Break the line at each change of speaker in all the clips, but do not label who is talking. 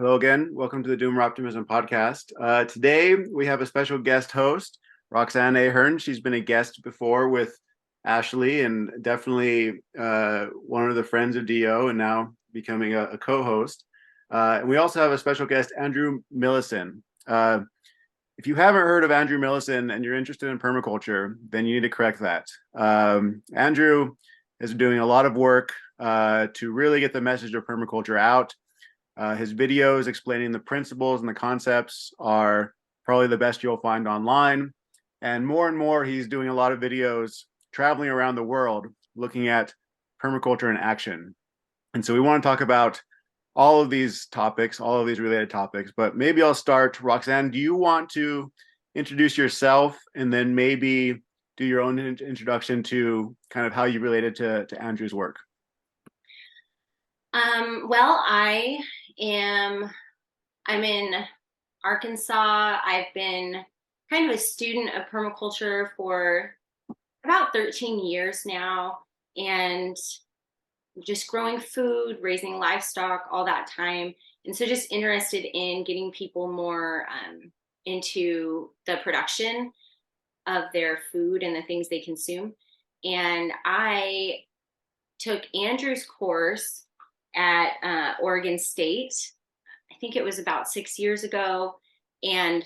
Hello again. Welcome to the Doomer Optimism podcast. Today we have a special guest host, Roxanne Ahern. She's been a guest before with Ashley and definitely one of the friends of DO and now becoming a co-host. And we also have a special guest, Andrew Millison. If you haven't heard of Andrew Millison and you're interested in permaculture, then you need to correct that. Andrew is doing a lot of work to really get the message of permaculture out. His videos explaining the principles and the concepts are probably the best you'll find online. And more, he's doing a lot of videos traveling around the world looking at permaculture in action. And so we want to talk about all of these topics, all of these related topics, but maybe I'll start. Roxanne, do you want to introduce yourself and then maybe do your own introduction to kind of how you related to Andrew's work?
Well, I'm in Arkansas. I've been kind of a student of permaculture for about 13 years now, and just growing food, raising livestock, all that time. And so just interested in getting people more into the production of their food and the things they consume. And I took Andrew's course at Oregon State. I think it was about 6 years ago. And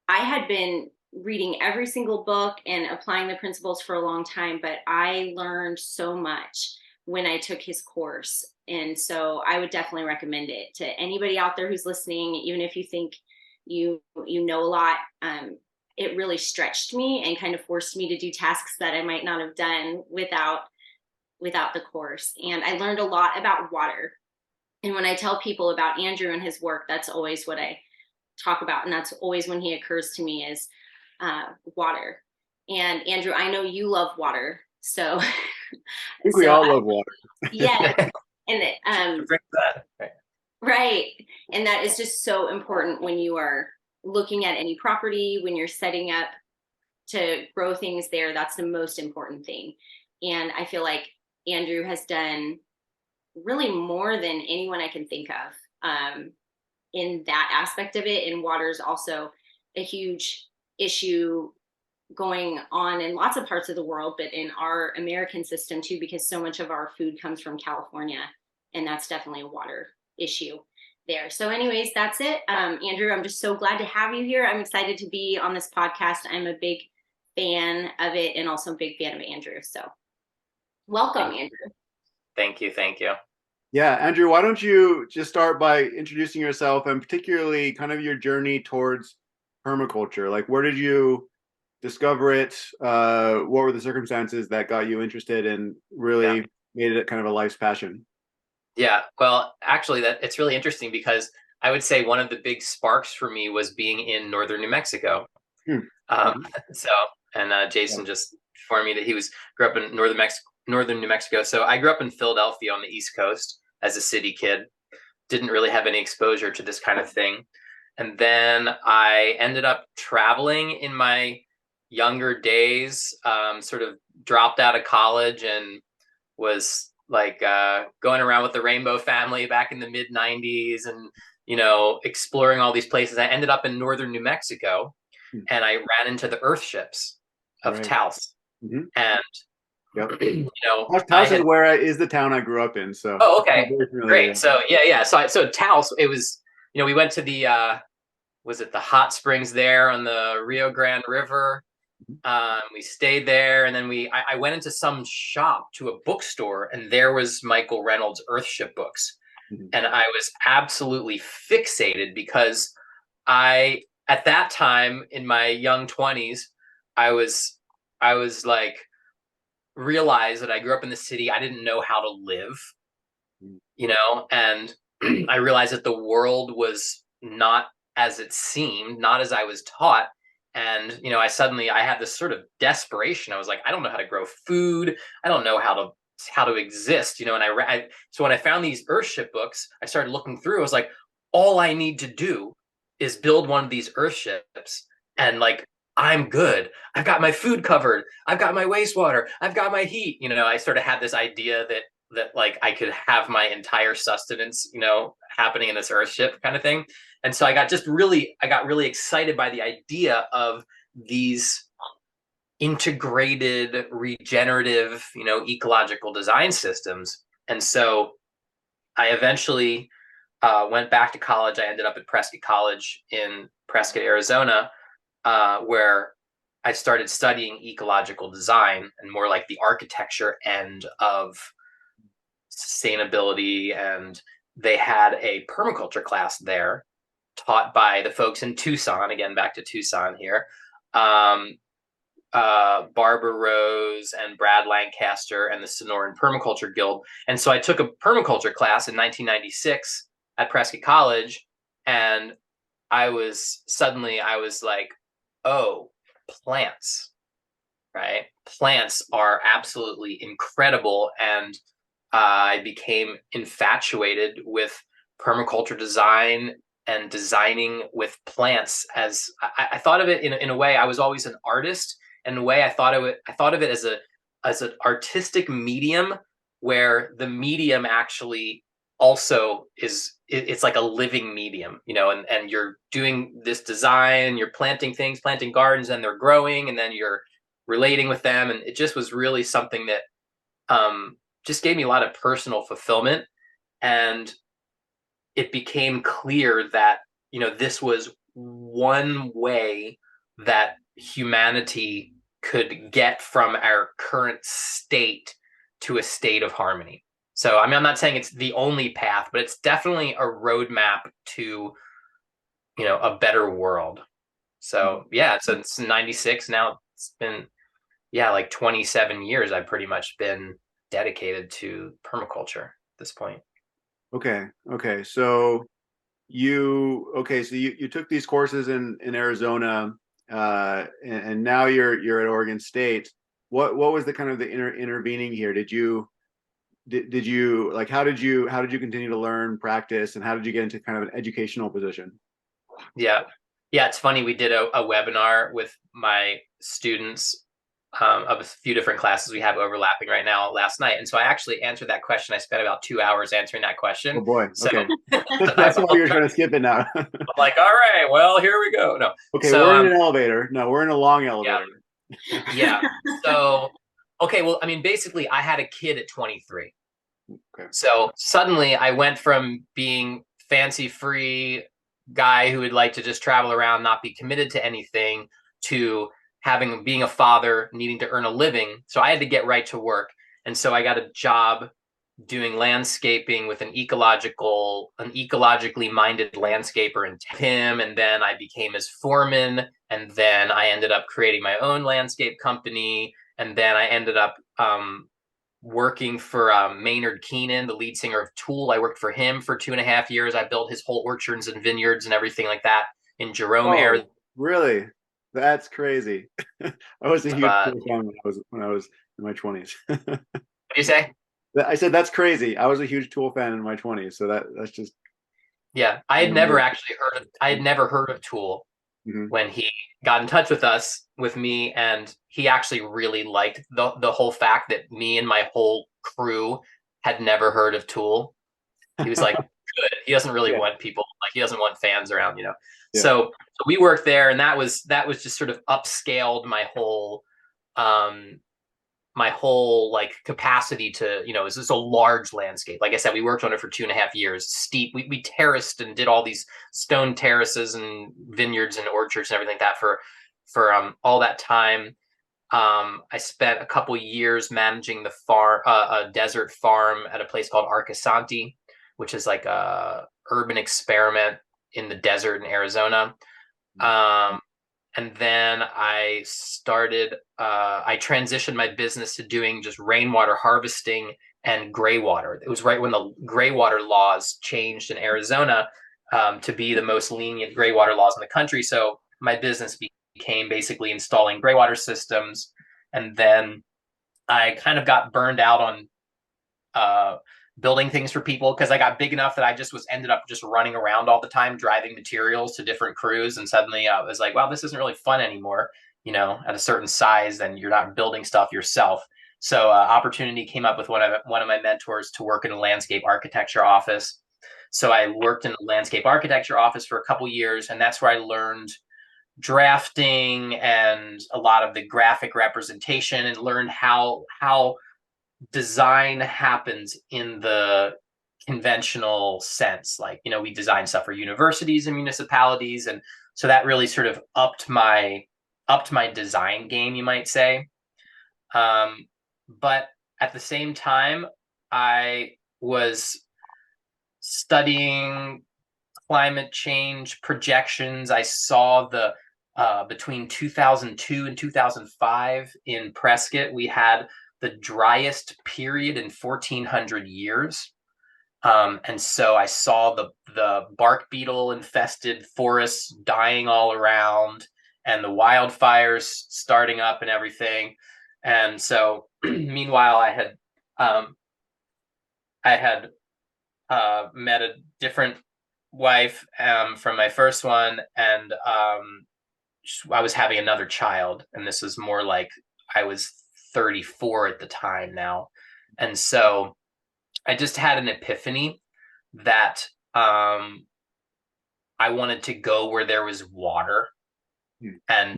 I had been reading every single book and applying the principles for a long time, but I learned so much when I took his course. And so I would definitely recommend it to anybody out there who's listening, even if you think you know a lot. It really stretched me and kind of forced me to do tasks that I might not have done without the course. And I learned a lot about water. And when I tell people about Andrew and his work, that's always what I talk about. And that's always when he occurs to me is water. And Andrew, I know you love water. So
I think we all love water.
Yeah. And
that.
Right. And that is just so important when you are looking at any property, when you're setting up to grow things there. That's the most important thing. And I feel like Andrew has done really more than anyone I can think of in that aspect of it. And water is also a huge issue going on in lots of parts of the world, but in our American system too, because so much of our food comes from California, and that's definitely a water issue there. So anyways, that's it. Andrew, I'm just so glad to have you here. I'm excited to be on this podcast. I'm a big fan of it and also a big fan of Andrew. So welcome, Andrew.
Thank you.
Yeah, Andrew, why don't you just start by introducing yourself and particularly kind of your journey towards permaculture? Like, where did you discover it? What were the circumstances that got you interested and really made it kind of a life's passion?
Yeah, well, actually, it's really interesting because I would say one of the big sparks for me was being in northern New Mexico. Jason just informed me that he grew up in northern New Mexico. So I grew up in Philadelphia on the East Coast as a city kid. Didn't really have any exposure to this kind of thing. And then I ended up traveling in my younger days, sort of dropped out of college and was like going around with the Rainbow Family back in the mid 90s and, exploring all these places. I ended up in northern New Mexico and I ran into the earth ships of Taos. And
Taos is where is the town I grew up in. So
okay, great. So so Taos, it was, we went to the was it the hot springs there on the Rio Grande River. We stayed there, and then I went into some shop to a bookstore, and there was Michael Reynolds' Earthship books. And I was absolutely fixated because at that time in my young 20s, I was like, realized that I grew up in the city. I didn't know how to live, and I realized that the world was not as it seemed, not as I was taught. And, I had this sort of desperation. I was like, I don't know how to grow food. I don't know how to exist, and so when I found these Earthship books, I started looking through. I was like, all I need to do is build one of these Earthships, and like, I'm good. I've got my food covered. I've got my wastewater. I've got my heat. I sort of had this idea that that like I could have my entire sustenance, happening in this earthship kind of thing. And so I got really excited by the idea of these integrated, regenerative, ecological design systems. And so I eventually went back to college. I ended up at Prescott College in Prescott, Arizona, where I started studying ecological design and more like the architecture end of sustainability. And they had a permaculture class there taught by the folks in Tucson, again, back to Tucson here. Barbara Rose and Brad Lancaster and the Sonoran Permaculture Guild. And so I took a permaculture class in 1996 at Prescott College, and I was like, oh, plants, right? Plants are absolutely incredible. And I became infatuated with permaculture design and designing with plants. As I thought of it in a way, I was always an artist. In a way, I thought of it as an artistic medium where the medium actually also it's like a living medium, and you're doing this design, you're planting gardens, and they're growing, and then you're relating with them. And it just was really something that just gave me a lot of personal fulfillment. And it became clear that, this was one way that humanity could get from our current state to a state of harmony. So, I mean, I'm not saying it's the only path, but it's definitely a roadmap to, a better world. So, yeah, so it's 96 now. It's been, like 27 years. I've pretty much been dedicated to permaculture at this point.
Okay. So you took these courses in Arizona, and now you're at Oregon State. What was the kind of the intervening here? Did you like, how did you continue to learn, practice, and how did you get into kind of an educational position?
Yeah, it's funny. We did a webinar with my students of a few different classes we have overlapping right now last night. And so I actually answered that question. I spent about 2 hours answering that question.
Oh boy.
So
okay. That's why you're trying to skip it now.
I'm like, all right, well, here we go. No.
Okay, so, we're in an elevator. No, we're in a long elevator.
Yeah. So, okay, well, I mean, basically I had a kid at 23.
Okay.
So suddenly I went from being fancy free guy who would like to just travel around, not be committed to anything, to being a father, needing to earn a living. So I had to get right to work. And so I got a job doing landscaping with an ecologically minded landscaper in him. And then I became his foreman. And then I ended up creating my own landscape company. And then I ended up working for Maynard Keenan, the lead singer of Tool. I worked for him for 2.5 years. I built his whole orchards and vineyards and everything like that in Jerome, Arizona.
Really? That's crazy. I was a huge Tool fan when I was in my 20s.
What did you say?
I said that's crazy. I was a huge Tool fan in my 20s, so that's just.
Yeah, I had never heard of Tool when he got in touch with me, and he actually really liked the whole fact that me and my whole crew had never heard of Tool. He was like, good. He doesn't really want people, like, he doesn't want fans around, Yeah. So we worked there, and that was just sort of upscaled my whole like capacity to, it's just a large landscape. Like I said, we worked on it for 2.5 years. Steep. We terraced and did all these stone terraces and vineyards and orchards and everything like that for all that time. I spent a couple years managing the farm, a desert farm at a place called Arcosanti, which is like a urban experiment in the desert in Arizona. And then I transitioned my business to doing just rainwater harvesting and gray water. It was right when the gray water laws changed in Arizona to be the most lenient gray water laws in the country. So my business became basically installing gray water systems. And then I kind of got burned out on building things for people, because I got big enough that I ended up just running around all the time, driving materials to different crews. And suddenly I was like, wow, this isn't really fun anymore. At a certain size, then you're not building stuff yourself. So opportunity came up with one of my mentors to work in a landscape architecture office. So I worked in the landscape architecture office for a couple years, and that's where I learned drafting and a lot of the graphic representation, and learned how design happens in the conventional sense. Like, we design stuff for universities and municipalities, and so that really sort of upped my design game, you might say. But at the same time, I was studying climate change projections. I saw the between 2002 and 2005 in Prescott, we had the driest period in 1400 years. And so I saw the bark beetle infested forests dying all around, and the wildfires starting up and everything. And so meanwhile, I had met a different wife from my first one, and I was having another child, and this was more like I was 34 at the time now. And so I just had an epiphany that I wanted to go where there was water and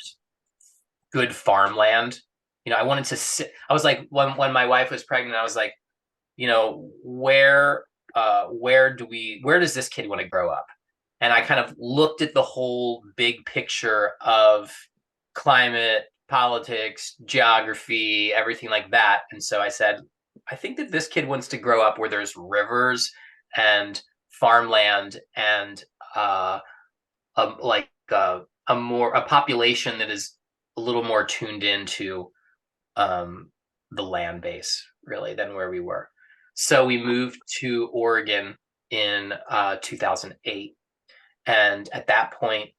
good farmland. I wanted to sit. I was like, when my wife was pregnant, I was like, where does this kid want to grow up? And I kind of looked at the whole big picture of climate, politics, geography, everything like that. And so I said, I think that this kid wants to grow up where there's rivers and farmland and a population that is a little more tuned into the land base, really, than where we were. So we moved to Oregon in 2008. And at that point,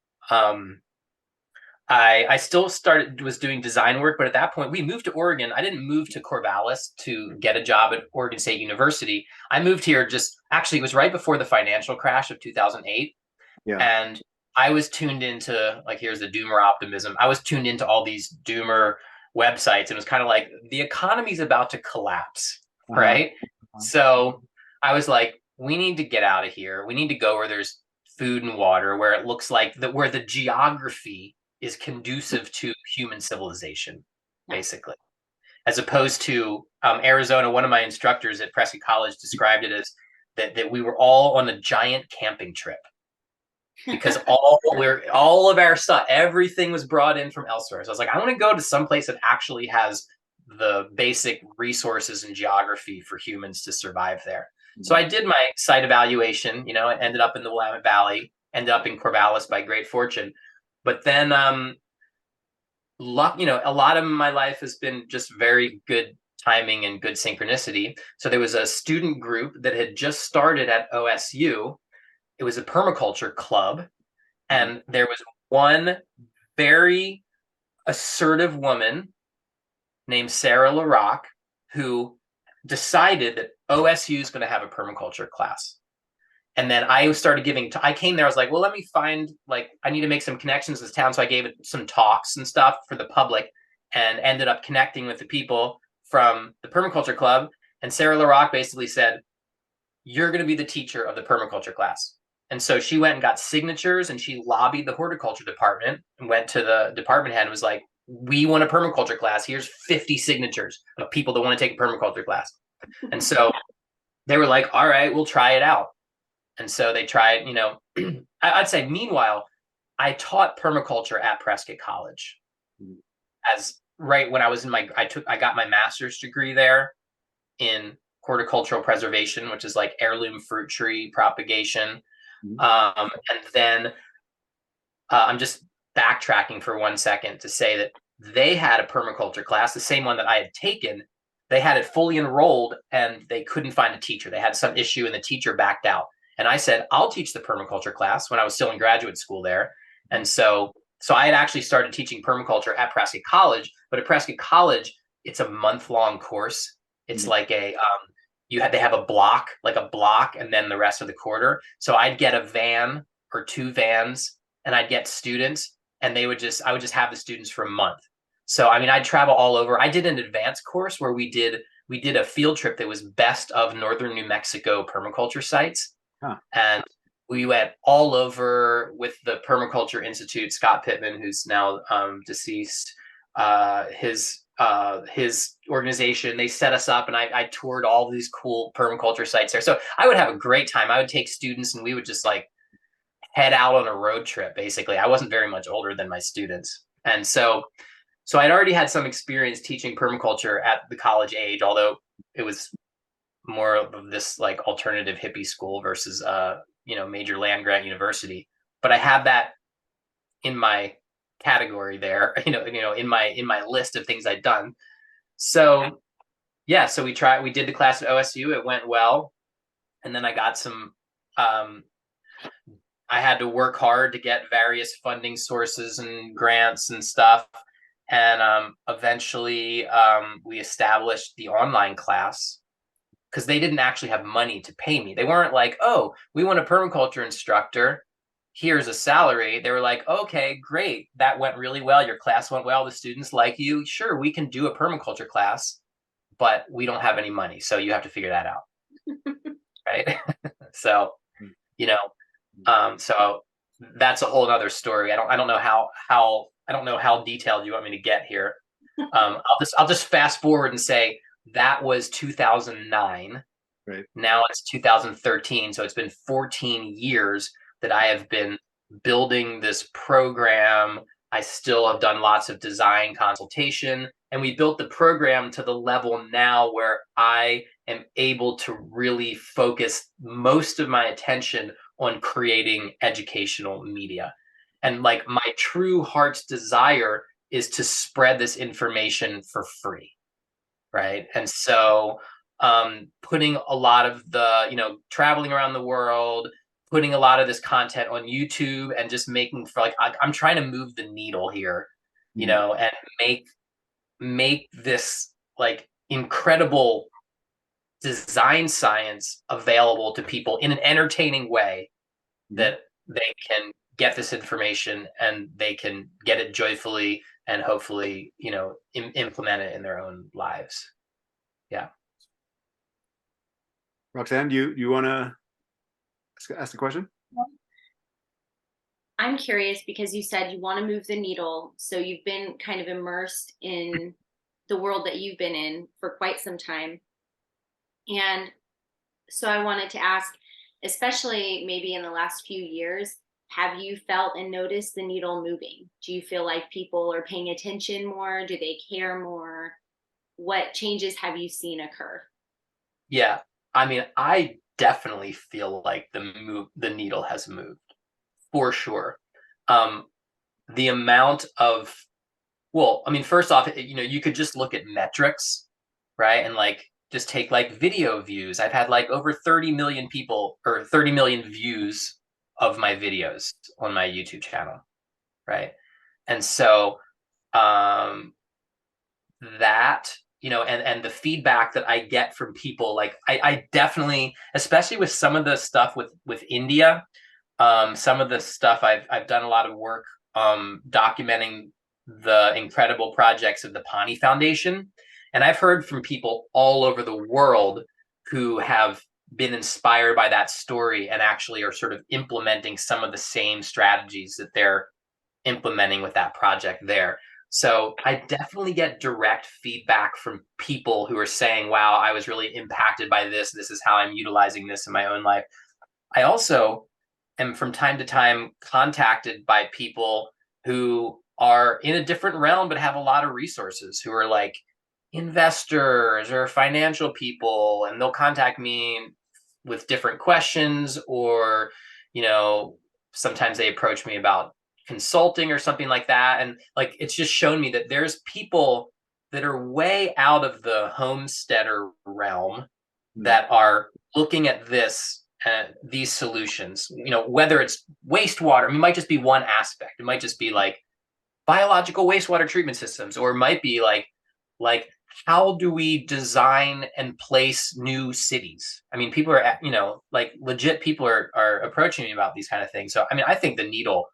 I still was doing design work, but at that point we moved to Oregon. I didn't move to Corvallis to get a job at Oregon State University. I moved here it was right before the financial crash of 2008.
Yeah.
And I was tuned into, like, here's the doomer optimism. I was tuned into all these doomer websites, and it was kind of like, the economy's about to collapse, right? So I was like, we need to get out of here. We need to go where there's food and water, where it looks like where the geography is conducive to human civilization, basically. As opposed to Arizona. One of my instructors at Prescott College described it as that we were all on a giant camping trip, because all of our stuff, everything was brought in from elsewhere. So I was like, I want to go to some place that actually has the basic resources and geography for humans to survive there. Mm-hmm. So I did my site evaluation. I ended up in the Willamette Valley, ended up in Corvallis by great fortune. But then luck, a lot of my life has been just very good timing and good synchronicity. So there was a student group that had just started at OSU. It was a permaculture club, and there was one very assertive woman named Sarah LaRock who decided that OSU is going to have a permaculture class. And then I started I came there, I was like, well, let me find, I need to make some connections in this town. So I gave it some talks and stuff for the public, and ended up connecting with the people from the permaculture club. And Sarah LaRock basically said, you're going to be the teacher of the permaculture class. And so she went and got signatures, and she lobbied the horticulture department and went to the department head and was like, we want a permaculture class. Here's 50 signatures of people that want to take a permaculture class. And so they were like, all right, we'll try it out. And so they tried, I'd say, meanwhile, I taught permaculture at Prescott College. As right when I was I got my master's degree there in horticultural preservation, which is like heirloom fruit tree propagation. And then I'm just backtracking for 1 second to say that they had a permaculture class, the same one that I had taken. They had it fully enrolled, and they couldn't find a teacher. They had some issue, and the teacher backed out. And I said, I'll teach the permaculture class, when I was still in graduate school there. And so I had actually started teaching permaculture at Prescott College, but at Prescott College, it's a month-long course. It's like they have a block, and then the rest of the quarter. So I'd get a van or two vans, and I'd get students, and I would just have the students for a month. So I mean, I'd travel all over. I did an advanced course where we did a field trip that was best of northern New Mexico permaculture sites.
Huh.
And we went all over with the Permaculture Institute. Scott Pittman, who's now deceased, his organization, they set us up, and I toured all these cool permaculture sites there. So I would have a great time. I would take students, and we would just like head out on a road trip. Basically, I wasn't very much older than my students, and so I'd already had some experience teaching permaculture at the college age, although it was more of this like alternative hippie school versus major land grant university. But I had that in my category there, in my list of things I'd done. So yeah, so we did the class at OSU. It went well, and then I got some. I had to work hard to get various funding sources and grants and stuff. And eventually we established the online class, because they didn't actually have money to pay me. They weren't like, oh, we want a permaculture instructor. Here's a salary. They were like, okay, great. That went really well. Your class went well. The students like you. Sure, we can do a permaculture class, but we don't have any money. So you have to figure that out. Right. So, so that's a whole other story. I don't know how detailed you want me to get here. I'll just fast forward and say that was 2009.
Right.
Now it's 2013. So it's been 14 years that I have been building this program. I still have done lots of design consultation, and we built the program to the level now where I am able to really focus most of my attention on creating educational media. And like my true heart's desire is to spread this information for free. Right. And so putting a lot of the, traveling around the world, putting a lot of this content on YouTube, and just making for like, I'm trying to move the needle here, and make this like incredible design science available to people in an entertaining way, that they can get this information and they can get it joyfully and hopefully, implement it in their own lives. Yeah.
Roxanne, do you want to ask the question?
I'm curious because you said you want to move the needle. So you've been kind of immersed in the world that you've been in for quite some time. And so I wanted to ask, especially maybe in the last few years, have you felt and noticed the needle moving? Do you feel like people are paying attention more? Do they care more? What changes have you seen occur?
Yeah. I mean, I definitely feel like the needle has moved for sure. The amount of, well, I mean, first off, you could just look at metrics, right? And like, just take like video views. I've had like over 30 million people or 30 million views of my videos on my YouTube channel. Right. And so, that, and the feedback that I get from people, like I definitely, especially with some of the stuff with India, some of the stuff I've done a lot of work documenting the incredible projects of the Pani Foundation. And I've heard from people all over the world who have been inspired by that story and actually are sort of implementing some of the same strategies that they're implementing with that project there. So I definitely get direct feedback from people who are saying, wow, I was really impacted by this. This is how I'm utilizing this in my own life. I also am from time to time contacted by people who are in a different realm, but have a lot of resources, who are like investors or financial people, and they'll contact me with different questions, or sometimes they approach me about consulting or something like that. And like, it's just shown me that there's people that are way out of the homesteader realm that are looking at these solutions, whether it's wastewater. I mean, it might just be one aspect. It might just be like biological wastewater treatment systems, or it might be like how do we design and place new cities? I mean, people are, like legit people are approaching me about these kind of things. So, I mean, I think the needle,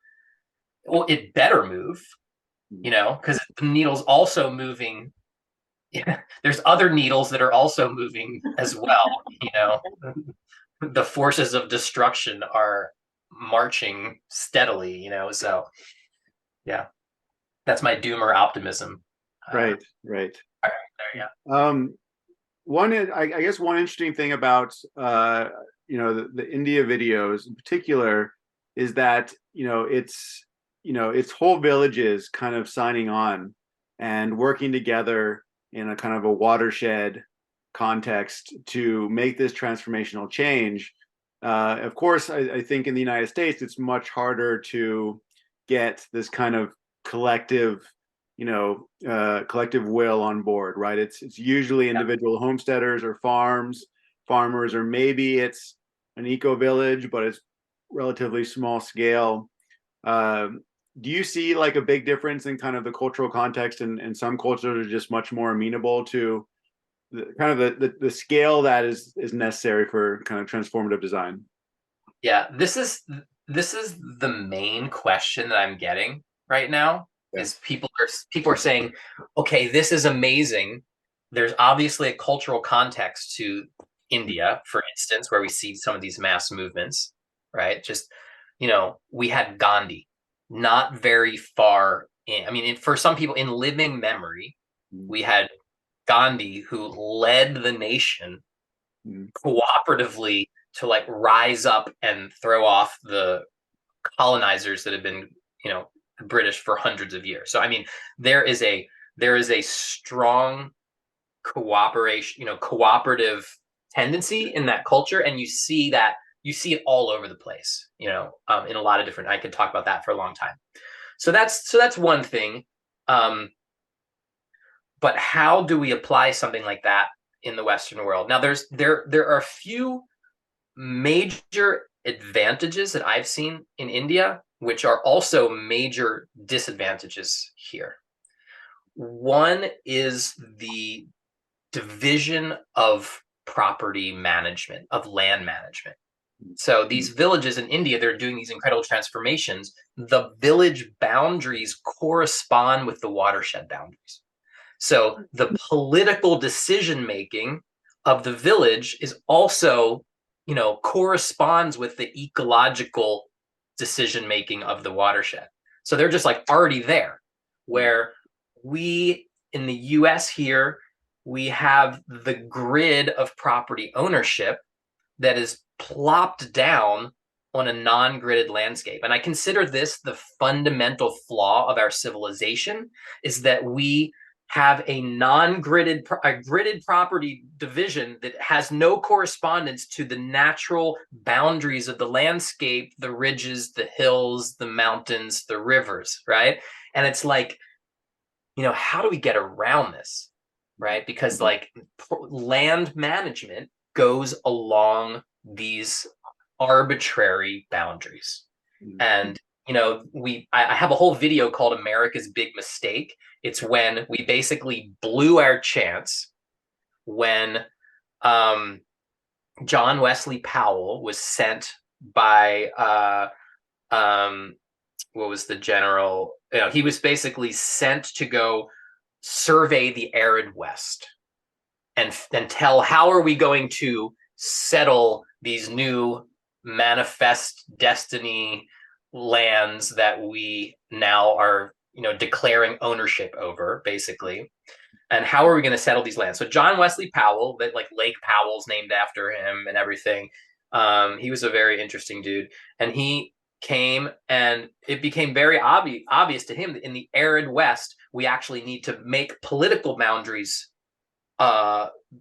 well, it better move, you know, because the needle's also moving. Yeah, there's other needles that are also moving as well, you know. The forces of destruction are marching steadily, you know. So yeah, that's my doomer optimism.
Right, right.
Yeah.
I guess one interesting thing about the India videos in particular is that it's whole villages kind of signing on and working together in a kind of a watershed context to make this transformational change. Of course, I think in the United States it's much harder to get this kind of collective collective will on board, right? It's usually individual homesteaders or farmers, or maybe it's an eco village, but it's relatively small scale. Uh, do you see like a big difference in kind of the cultural context, and some cultures are just much more amenable to the scale that is necessary for kind of transformative design?
Yeah, this is the main question that I'm getting right now.
Yeah.
Is people are saying, okay, this is amazing. There's obviously a cultural context to India, for instance, where we see some of these mass movements, right? Just, you know, we had Gandhi not very far in. I mean, for some people in living memory, we had Gandhi who led the nation cooperatively to like rise up and throw off the colonizers that have been, you know, British for hundreds of years. So I mean, there is a strong cooperation, you know, cooperative tendency in that culture, and you see it all over the place, you know, in a lot of different. I could talk about that for a long time. So that's one thing. But how do we apply something like that in the Western world? Now, there are a few major advantages that I've seen in India, which are also major disadvantages here. One is the division of property management, of land management. So these villages in India, they're doing these incredible transformations. The village boundaries correspond with the watershed boundaries. So the political decision making of the village is also, you know, corresponds with the ecological decision making of the watershed. So they're just like already there. Where we in the US here, we have the grid of property ownership that is plopped down on a non-gridded landscape. And I consider this the fundamental flaw of our civilization, is that we have a gridded property division that has no correspondence to the natural boundaries of the landscape, the ridges, the hills, the mountains, the rivers, right? And it's like, you know, how do we get around this, right? Because like land management goes along these arbitrary boundaries. And you know, I have a whole video called America's Big Mistake. It's when we basically blew our chance when John Wesley Powell was sent by what was the general, you know, he was basically sent to go survey the arid West and tell how are we going to settle these new manifest destiny lands that we now are, you know, declaring ownership over, basically. And how are we going to settle these lands? So John Wesley Powell, that like Lake Powell's named after him and everything. He was a very interesting dude, and he came, and it became very obvious to him that in the arid West, we actually need to make political boundaries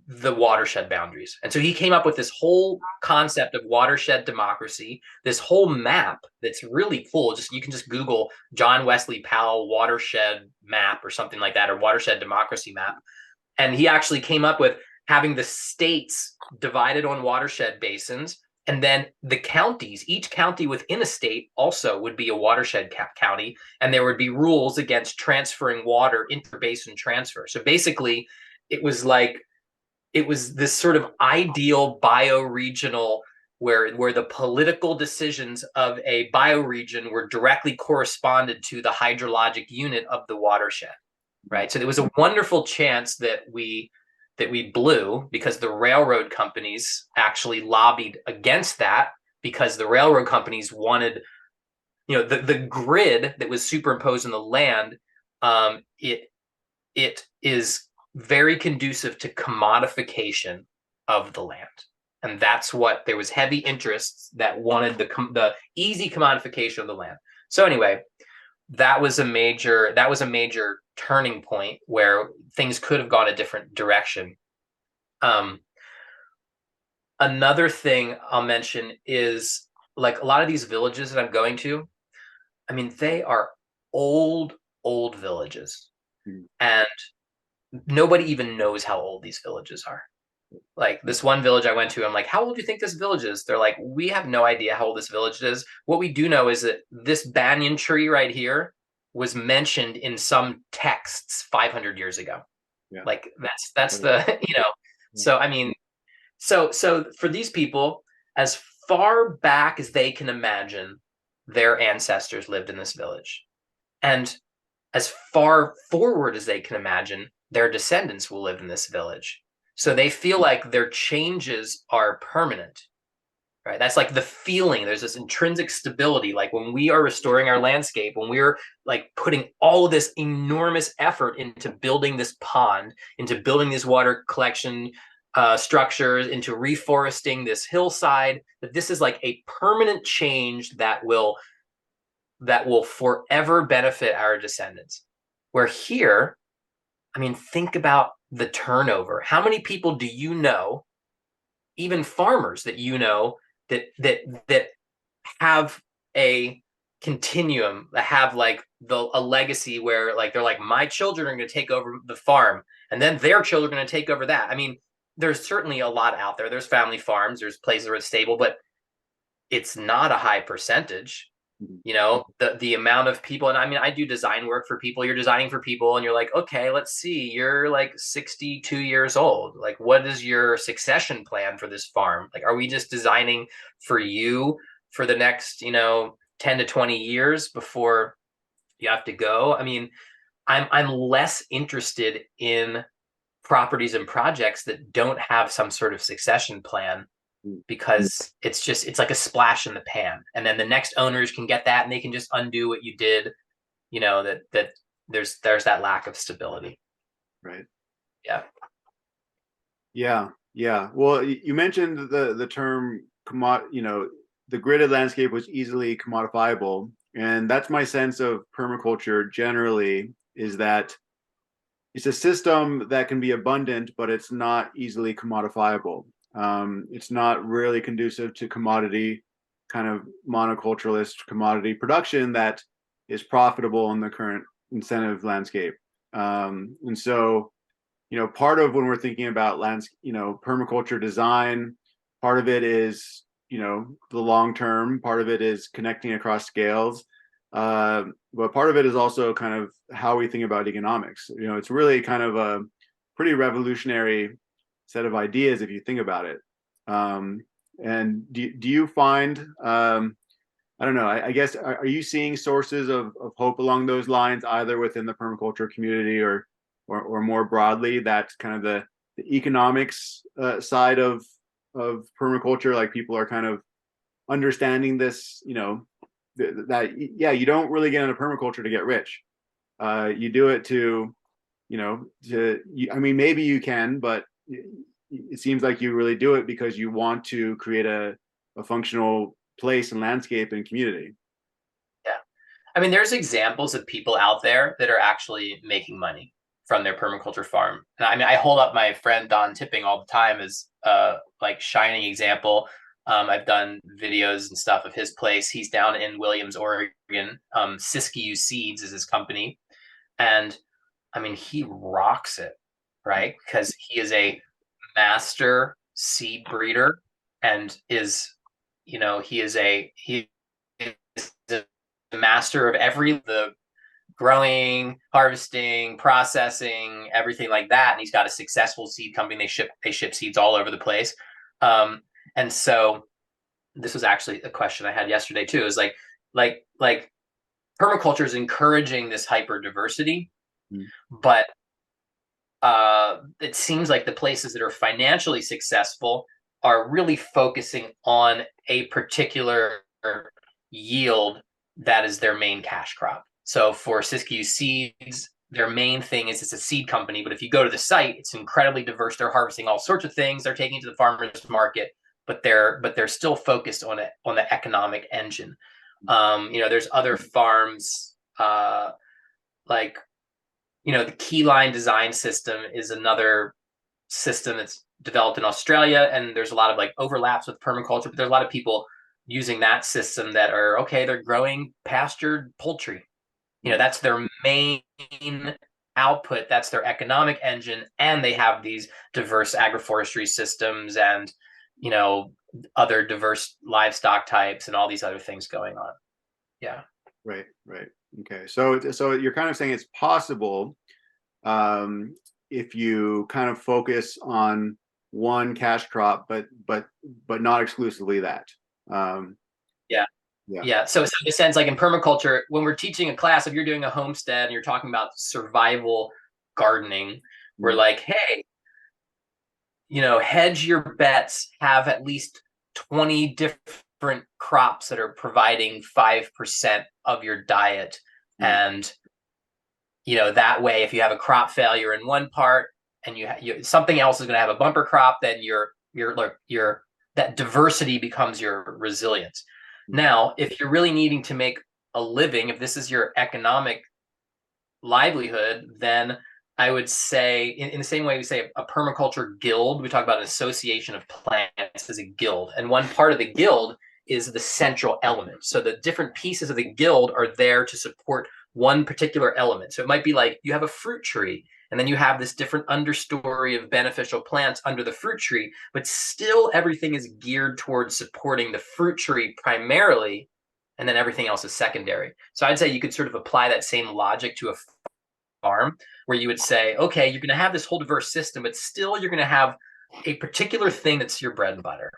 the watershed boundaries. And so he came up with this whole concept of watershed democracy, this whole map that's really cool. Just you can just Google John Wesley Powell watershed map or something like that, or watershed democracy map. And he actually came up with having the states divided on watershed basins, and then the counties, each county within a state also would be a watershed county, and there would be rules against transferring water, interbasin transfer. So basically, it was this sort of ideal bioregional where the political decisions of a bioregion were directly corresponded to the hydrologic unit of the watershed, right? So there was a wonderful chance that we blew, because the railroad companies actually lobbied against that, because the railroad companies wanted, the grid that was superimposed on the land, it is very conducive to commodification of the land. And that's what, there was heavy interests that wanted the easy commodification of the land. So anyway, that was a major turning point where things could have gone a different direction. Another thing I'll mention is, like, a lot of these villages that I'm going to, I mean, they are old villages, and nobody even knows how old these villages are. Like, this one village I went to, I'm like, how old do you think this village is? They're like, we have no idea how old this village is. What we do know is that this banyan tree right here was mentioned in some texts 500 years ago. Yeah. Like, that's the, so I mean, so for these people, as far back as they can imagine, their ancestors lived in this village. And as far forward as they can imagine, their descendants will live in this village. So they feel like their changes are permanent, right? That's like the feeling. There's this intrinsic stability. Like, when we are restoring our landscape, when we're like putting all of this enormous effort into building this pond, into building these water collection structures, into reforesting this hillside, that this is like a permanent change that will forever benefit our descendants. Where here, I mean, think about the turnover. How many people do you know, even farmers that you know, that have a continuum, that have like a legacy where, like, they're like, my children are going to take over the farm, and then their children are going to take over that. I mean, there's certainly a lot out there. There's family farms, there's places where it's stable, but it's not a high percentage. The amount of people, and I mean, I do design work for people. You're designing for people, and you're like, okay, let's see, you're like 62 years old. Like, what is your succession plan for this farm? Like, are we just designing for you for the next, 10 to 20 years before you have to go? I mean, I'm less interested in properties and projects that don't have some sort of succession plan, because it's like a splash in the pan, and then the next owners can get that and they can just undo what you did. That there's that lack of stability.
Right.
Yeah.
Well, you mentioned the term the gridded landscape was easily commodifiable, and that's my sense of permaculture generally, is that it's a system that can be abundant, but it's not easily commodifiable. It's not really conducive to commodity, kind of monoculturalist commodity production that is profitable in the current incentive landscape. And so, part of when we're thinking about permaculture design, part of it is, the long term, part of it is connecting across scales. But part of it is also kind of how we think about economics. It's really kind of a pretty revolutionary set of ideas if you think about it. And do you find, I don't know, I guess, are you seeing sources of hope along those lines, either within the permaculture community or more broadly, that kind of the economics side of permaculture, like people are kind of understanding this, that you don't really get into permaculture to get rich. You do it I mean, maybe you can, but it seems like you really do it because you want to create a functional place and landscape and community.
Yeah. I mean, there's examples of people out there that are actually making money from their permaculture farm. And I mean, I hold up my friend Don Tipping all the time as like shining example. I've done videos and stuff of his place. He's down in Williams, Oregon. Siskiyou Seeds is his company. And I mean, he rocks it, right? Because he is a master seed breeder, and is, he is a master of the growing, harvesting, processing, everything like that. And he's got a successful seed company. They ship seeds all over the place. And so this was actually a question I had yesterday too, is like permaculture is encouraging this hyper diversity, but it seems like the places that are financially successful are really focusing on a particular yield that is their main cash crop. So for Siskiyou Seeds, their main thing is it's a seed company, but if you go to the site, it's incredibly diverse. They're harvesting all sorts of things. They're taking it to the farmers market, but they're still focused on it, on the economic engine. There's other farms like the Keyline design system is another system that's developed in Australia, and there's a lot of like overlaps with permaculture, but there's a lot of people using that system that are okay. They're growing pastured poultry. That's their main output. That's their economic engine, and they have these diverse agroforestry systems and other diverse livestock types and all these other things going on. Yeah.
Right. Okay. So you're kind of saying it's possible if you kind of focus on one cash crop, but not exclusively that.
Yeah. So in a sense, like in permaculture, when we're teaching a class, if you're doing a homestead and you're talking about survival gardening, we're like, hey, hedge your bets, have at least 20 different crops that are providing 5% of your diet. And, that way, if you have a crop failure in one part and you something else is going to have a bumper crop, then that diversity becomes your resilience. Now, if you're really needing to make a living, if this is your economic livelihood, then I would say, in the same way we say a permaculture guild, we talk about an association of plants as a guild. And one part of the guild is the central element. So the different pieces of the guild are there to support one particular element. So it might be like you have a fruit tree, and then you have this different understory of beneficial plants under the fruit tree, but still everything is geared towards supporting the fruit tree primarily, and then everything else is secondary. So I'd say you could sort of apply that same logic to a farm, where you would say, okay, you're going to have this whole diverse system, but still you're going to have a particular thing that's your bread and butter.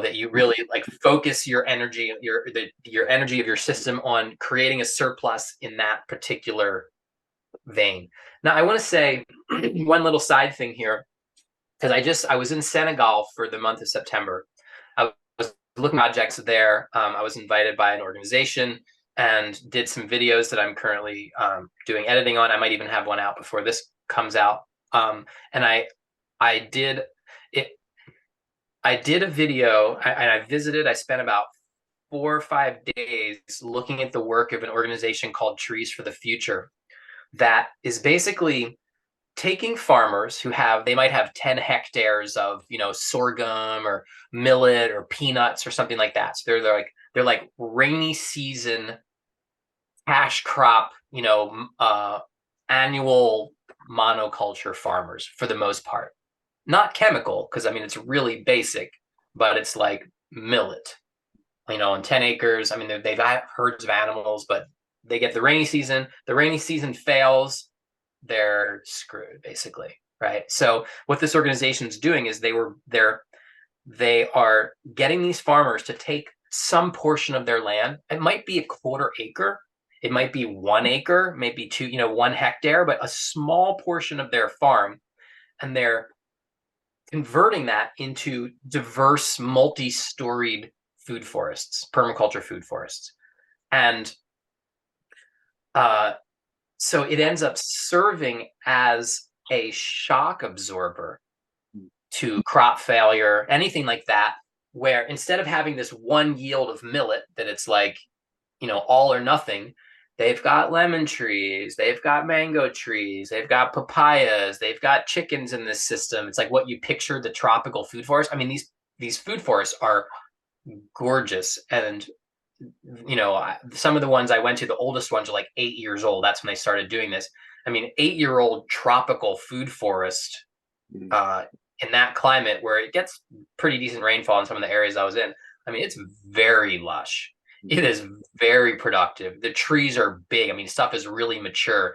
That you really like focus your energy, your energy of your system on creating a surplus in that particular vein. Now, I want to say one little side thing here, because I was in Senegal for the month of September. I was looking at projects there. I was invited by an organization and did some videos that I'm currently doing editing on. I might even have one out before this comes out. And I did it. I did a video, and I visited. I spent about 4 or 5 days looking at the work of an organization called Trees for the Future, that is basically taking farmers who they might have 10 hectares of sorghum or millet or peanuts or something like that. So they're like rainy season cash crop, annual monoculture farmers for the most part. Not chemical, because it's really basic, but it's like millet, on 10 acres. They've got herds of animals, but they get the rainy season. The rainy season fails, they're screwed, basically, right? So what this organization is doing is they are getting these farmers to take some portion of their land. It might be a quarter acre, it might be 1 acre, maybe 1 hectare, but a small portion of their farm, and they're converting that into diverse, multi-storied food forests, permaculture food forests. And so it ends up serving as a shock absorber to crop failure, anything like that, where instead of having this one yield of millet that it's like, all or nothing, they've got lemon trees, they've got mango trees, they've got papayas, they've got chickens in this system. It's like what you picture the tropical food forest. These food forests are gorgeous. And, some of the ones I went to, the oldest ones are like 8 years old. That's when they started doing this. 8-year-old tropical food forest in that climate where it gets pretty decent rainfall in some of the areas I was in. It's very lush. It is very productive. The trees are big. Stuff is really mature,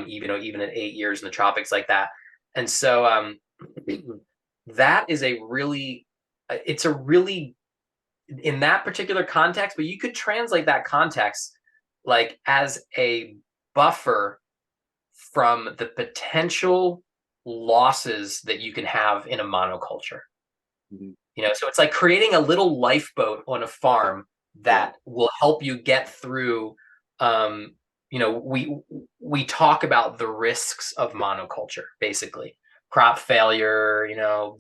even at 8 years in the tropics like that. And so that is a really it's a really, in that particular context, but you could translate that context like as a buffer from the potential losses that you can have in a monoculture.
Mhm.
So it's like creating a little lifeboat on a farm that will help you get through. um, we talk about the risks of monoculture, basically crop failure,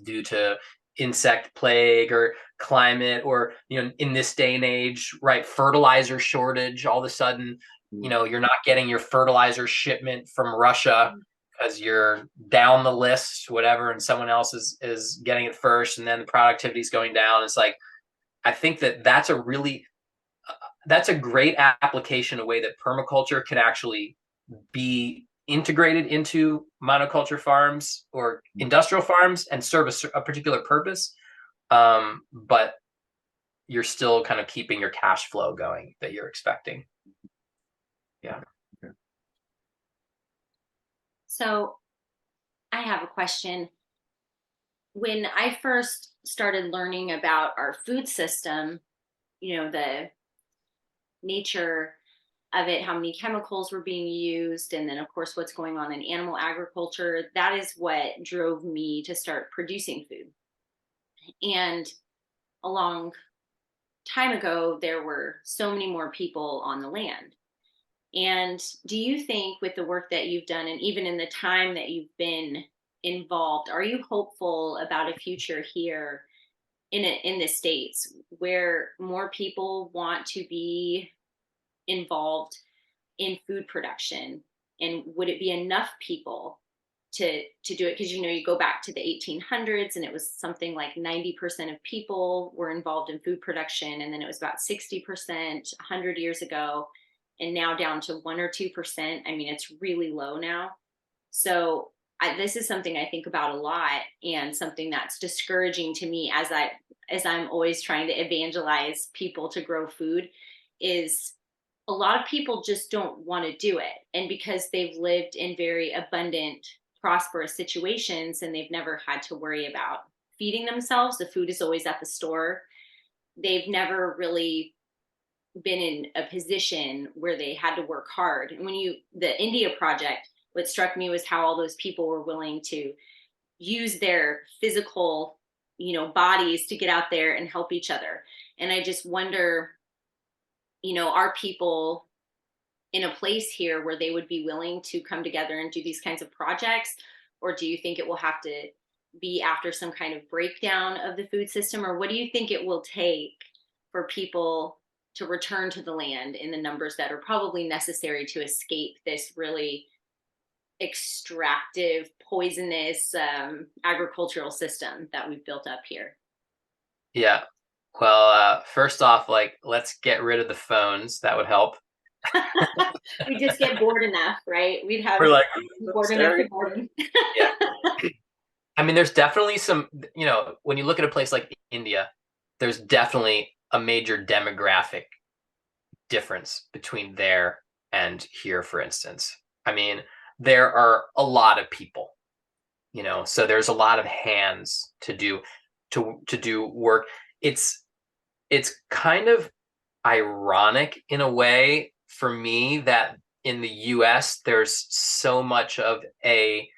due to insect plague or climate, or in this day and age, right, fertilizer shortage. All of a sudden, you're not getting your fertilizer shipment from Russia because you're down the list, whatever, and someone else is getting it first, and then the productivity is going down. It's like, I think that's a great application, a way that permaculture can actually be integrated into monoculture farms or industrial farms and serve a particular purpose. But you're still kind of keeping your cash flow going that you're expecting. Yeah.
Okay.
So I have a question. When I first started learning about our food system, the nature of it, how many chemicals were being used, and then of course what's going on in animal agriculture, that is what drove me to start producing food. And a long time ago, there were so many more people on the land. And do you think, with the work that you've done and even in the time that you've been involved, are you hopeful about a future here in the States where more people want to be involved in food production? And would it be enough people to do it? Because you go back to the 1800s, and it was something like 90% of people were involved in food production, and then it was about 60% 100 years ago, and now down to 1 or 2%. I mean, it's really low now. So this is something I think about a lot, and something that's discouraging to me as I'm always trying to evangelize people to grow food, is a lot of people just don't want to do it. And because they've lived in very abundant, prosperous situations, and they've never had to worry about feeding themselves, the food is always at the store. They've never really been in a position where they had to work hard. And the India project, what struck me was how all those people were willing to use their physical, bodies to get out there and help each other. And I just wonder, are people in a place here where they would be willing to come together and do these kinds of projects? Or do you think it will have to be after some kind of breakdown of the food system? Or what do you think it will take for people to return to the land in the numbers that are probably necessary to escape this really extractive, poisonous agricultural system that we've built up here?
Yeah. Well, first off, like, let's get rid of the phones. That would help.
We just get bored enough, right?
We're like,
bored enough to boredom.
Yeah. I mean, there's definitely some, when you look at a place like India, there's definitely a major demographic difference between there and here, for instance. I mean, there are a lot of people, so there's a lot of hands to do work. It's kind of ironic in a way for me that in the US there's so much of a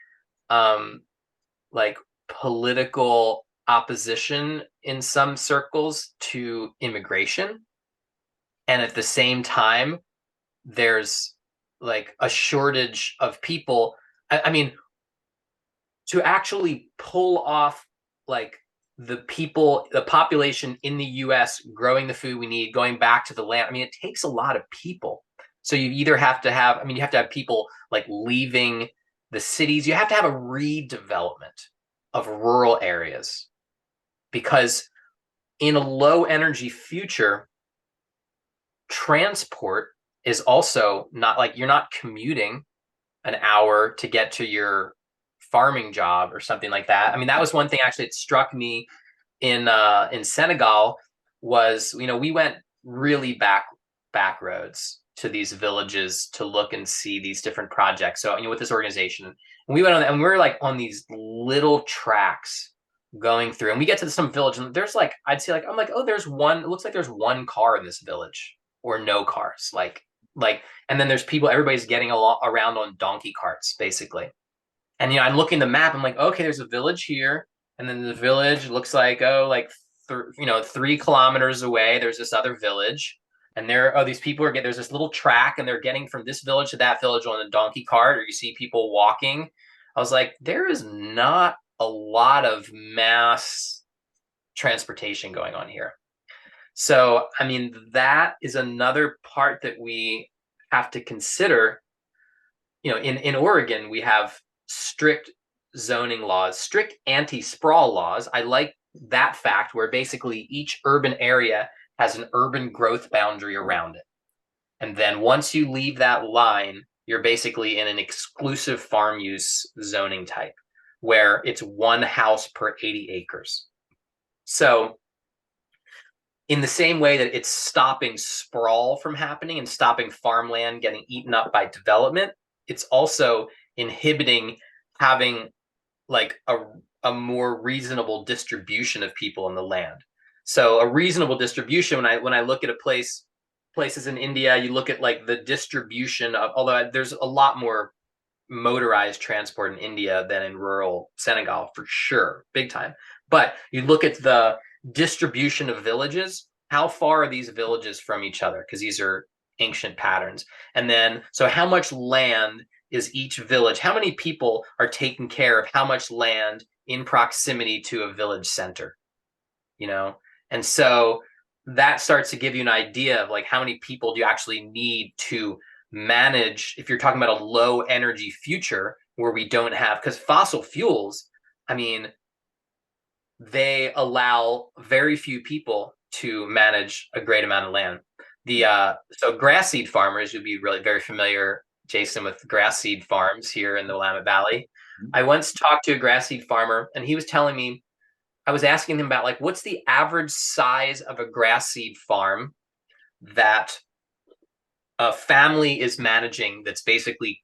like political opposition in some circles to immigration, and at the same time there's like a shortage of people. I mean, to actually pull off like the population in the US growing the food we need, going back to the land, I mean, it takes a lot of people. So you either have to have, you have to have people like leaving the cities. You have to have a redevelopment of rural areas, because in a low energy future, transport is also not, like, you're not commuting an hour to get to your farming job or something like that. I mean, that was one thing actually that struck me in Senegal was, we went really back roads to these villages to look and see these different projects. So, with this organization, we went on and we were like on these little tracks going through, and we get to some village, and there's like, I'd say like, I'm like, oh, there's one, it looks like there's one car in this village, or no cars, and then there's people, everybody's getting around on donkey carts, basically. And I'm looking at the map, I'm like, okay, there's a village here, and then the village looks like, 3 kilometers away, there's this other village, and these people there's this little track, and they're getting from this village to that village on a donkey cart, or you see people walking. I was like, there is not a lot of mass transportation going on here. So, I mean, that is another part that we have to consider. In Oregon, we have strict zoning laws, strict anti-sprawl laws. I like that fact, where basically each urban area has an urban growth boundary around it. And then once you leave that line, you're basically in an exclusive farm use zoning type, where it's 1 house per 80 acres. So in the same way that it's stopping sprawl from happening and stopping farmland getting eaten up by development, it's also inhibiting having like a more reasonable distribution of people in the land. So a reasonable distribution, when I look at places in India, you look at like the distribution of, although there's a lot more motorized transport in India than in rural Senegal, for sure, big time. But you look at the distribution of villages, how far are these villages from each other? Because these are ancient patterns. And then, so how much land is each village? How many people are taking care of how much land in proximity to a village center? And so that starts to give you an idea of like how many people do you actually need to manage if you're talking about a low energy future where we don't have, because fossil fuels, I mean, they allow very few people to manage a great amount of land. So grass seed farmers would be really very familiar, Jason, with grass seed farms here in the Willamette Valley. I once talked to a grass seed farmer, and he was telling me, I was asking him about like, what's the average size of a grass seed farm that a family is managing, that's basically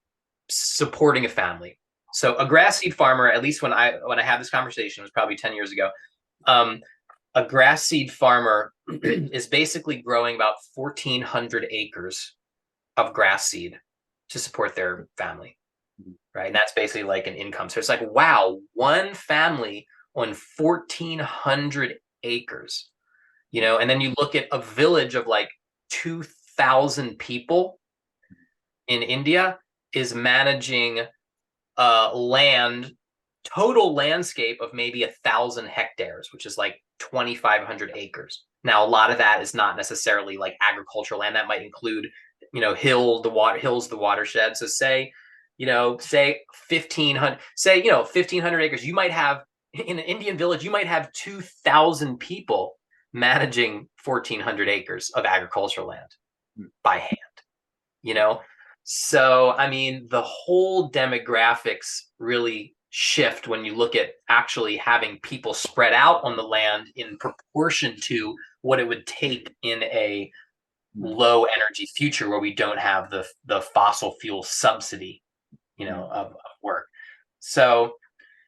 supporting a family. So a grass seed farmer, at least when I had this conversation, it was probably 10 years ago, a grass seed farmer is basically growing about 1,400 acres of grass seed to support their family, right? And that's basically like an income. So it's like, wow, one family on 1,400 acres, and then you look at a village of like 2,000 people in India is managing total landscape of maybe 1,000 hectares, which is like 2,500 acres. Now, a lot of that is not necessarily like agricultural land. That might include, hills, the watershed. So say 1,500 acres. You might have in an Indian village, you might have 2,000 people managing 1,400 acres of agricultural land by hand, So, I mean, the whole demographics really shift when you look at actually having people spread out on the land in proportion to what it would take in a low energy future where we don't have the fossil fuel subsidy, of work. So,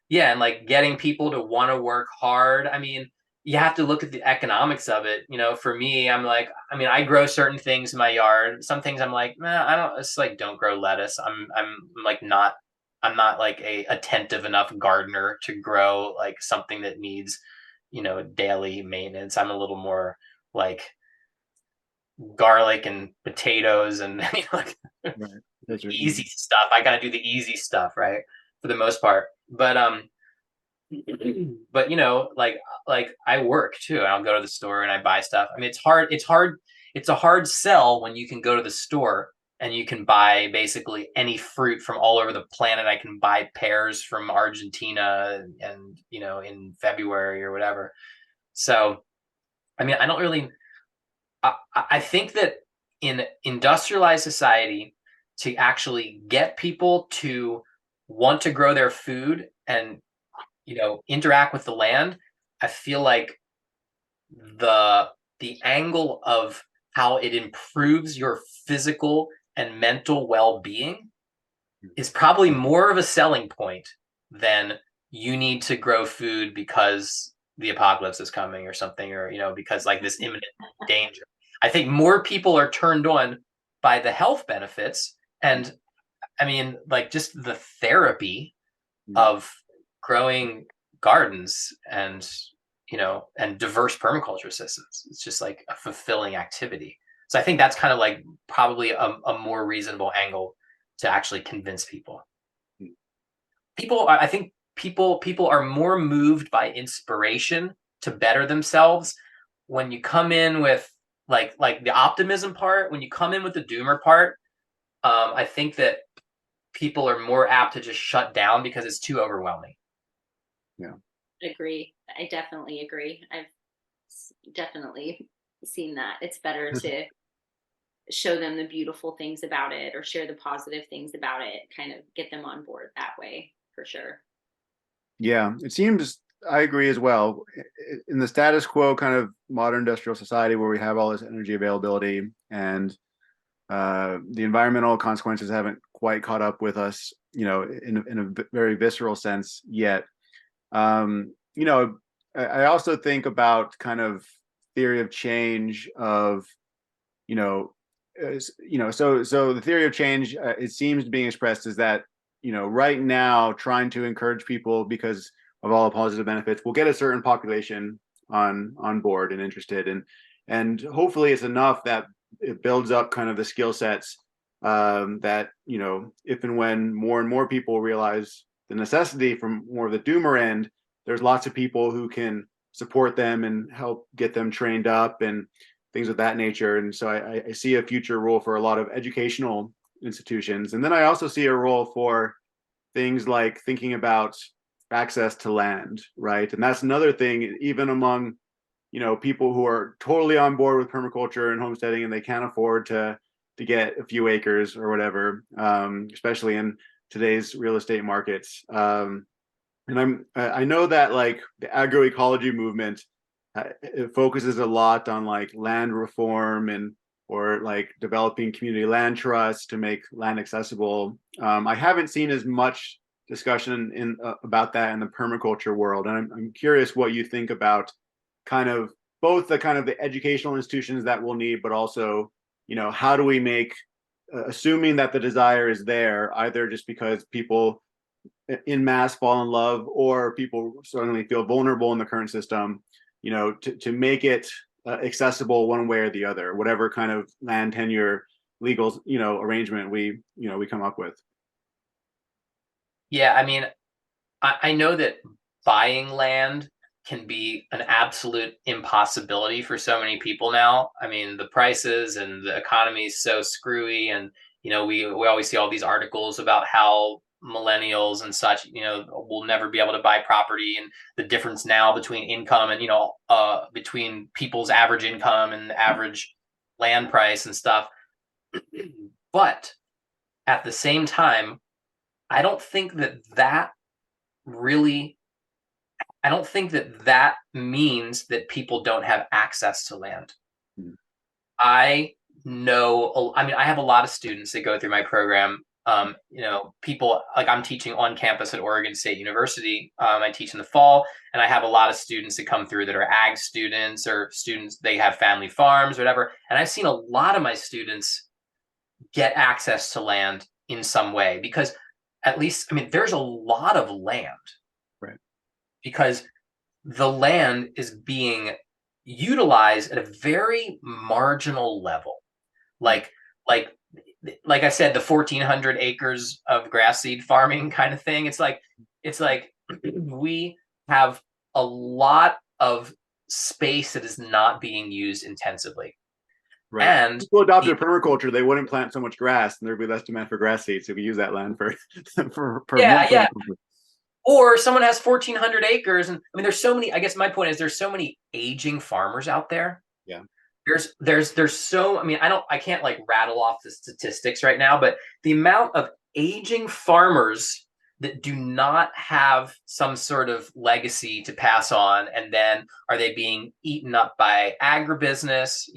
yeah, and like getting people to want to work hard. I mean, you have to look at the economics of it. For me, I'm like, I grow certain things in my yard. Some things I'm like, nah, I don't. It's like, don't grow lettuce. I'm not like a attentive enough gardener to grow like something that needs, daily maintenance. I'm a little more like garlic and potatoes and like
Right.
easy stuff. I got to do the easy stuff, right? For the most part. But like I work too. I'll go to the store and I buy stuff. I mean, it's a hard sell when you can go to the store and you can buy basically any fruit from all over the planet. I can buy pears from Argentina and in February or whatever. So, I mean, I think that in industrialized society, to actually get people to want to grow their food and interact with the land, I feel like the angle of how it improves your physical and mental well-being is probably more of a selling point than you need to grow food because the apocalypse is coming or something, or, because like this imminent danger. I think more people are turned on by the health benefits. And I mean, like just the therapy of growing gardens and diverse permaculture systems. It's just like a fulfilling activity. So I think that's kind of like probably a more reasonable angle to actually convince people. I think people are more moved by inspiration to better themselves when you come in with like the optimism part. When you come in with the doomer part, I think that people are more apt to just shut down because it's too overwhelming.
Yeah.
Agree. I definitely agree. I've definitely seen that. It's better to show them the beautiful things about it or share the positive things about it, kind of get them on board that way, for sure.
Yeah, it seems I agree as well. In the status quo kind of modern industrial society where we have all this energy availability and the environmental consequences haven't quite caught up with us, in a very visceral sense yet. I also think about kind of theory of change of, so the theory of change, it seems being expressed is that, right now trying to encourage people because of all the positive benefits, we'll get a certain population on board and interested, and hopefully it's enough that it builds up kind of the skill sets that, if and when more and more people realize the necessity from more of the doomer end, there's lots of people who can support them and help get them trained up and things of that nature. And so I see a future role for a lot of educational institutions. And then I also see a role for things like thinking about access to land, right? And that's another thing, even among, people who are totally on board with permaculture and homesteading and they can't afford to get a few acres or whatever, especially in today's real estate markets. And I know that like the agroecology movement, it focuses a lot on like land reform and or like developing community land trusts to make land accessible. I haven't seen as much discussion about that in the permaculture world, and I'm curious what you think about kind of both the kind of the educational institutions that we'll need, but also, how do we make, assuming that the desire is there, either just because people in mass fall in love or people suddenly feel vulnerable in the current system, to make it accessible one way or the other, whatever kind of land tenure legal, arrangement we come up with.
Yeah, I mean, I know that buying land can be an absolute impossibility for so many people now. I mean, the prices and the economy is so screwy, and we always see all these articles about how millennials and such, will never be able to buy property, and the difference now between income and between people's average income and the average land price and stuff. But at the same time, I don't think that really I don't think that means that people don't have access to land.
Mm.
I know, I mean, I have a lot of students that go through my program. People like I'm teaching on campus at Oregon State University. I teach in the fall, and I have a lot of students that come through that are ag students or students, they have family farms, whatever. And I've seen a lot of my students get access to land in some way because at least, I mean, there's a lot of land.
Right.
Because the land is being utilized at a very marginal level. Like I said, the 1,400 acres of grass seed farming kind of thing. It's like we have a lot of space that is not being used intensively.
Right.
And
if people adopted permaculture, they wouldn't plant so much grass, and there'd be less demand for grass seeds if we use that land for
yeah,
more
yeah. Or someone has 1,400 acres, and I mean, there's so many. I guess my point is, there's so many aging farmers out there.
Yeah.
There's so. I mean, I can't like rattle off the statistics right now, but the amount of aging farmers that do not have some sort of legacy to pass on, and then are they being eaten up by agribusiness?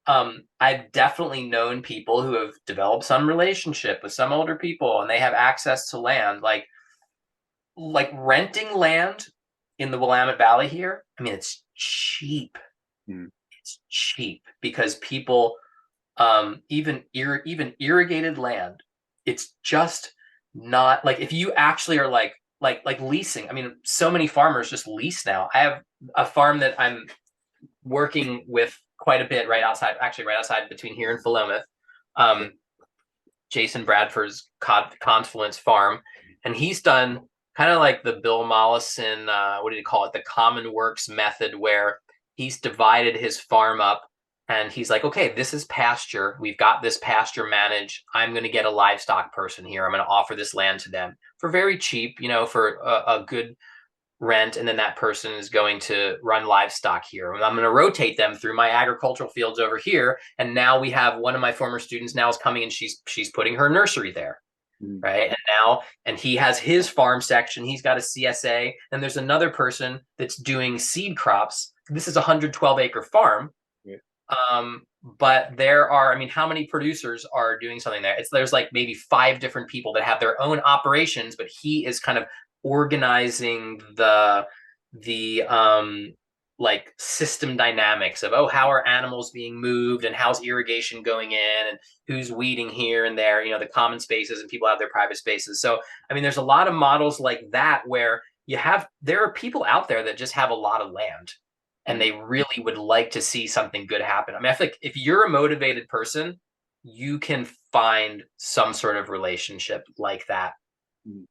I've definitely known people who have developed some relationship with some older people, and they have access to land, like. like renting land in the Willamette Valley here, I mean, it's cheap. It's cheap because people, even irrigated land, it's just not like, if you actually are like leasing. I mean, so many farmers just lease now. I have a farm that I'm working with quite a bit right outside between here and Philomath. Jason Bradford's Confluence Farm, and he's done kind of like the Bill Mollison, what did he call it? The Common Works method, where he's divided his farm up and he's like, okay, this is pasture. We've got this pasture managed. I'm going to get a livestock person here. I'm going to offer this land to them for very cheap, for a good rent, and then that person is going to run livestock here. I'm going to rotate them through my agricultural fields over here, and now we have one of my former students now is coming, and she's putting her nursery there, right? And he has his farm section. He's got a CSA, and there's another person that's doing seed crops. This is a 112-acre farm. But there are, I mean, how many producers are doing something there? There's like maybe 5 different people that have their own operations, but he is kind of organizing the like system dynamics of, how are animals being moved, and how's irrigation going in, and who's weeding here and there, the common spaces, and people have their private spaces. So I mean, there's a lot of models like that where there are people out there that just have a lot of land and they really would like to see something good happen. I mean, I feel like if you're a motivated person, you can find some sort of relationship like that, and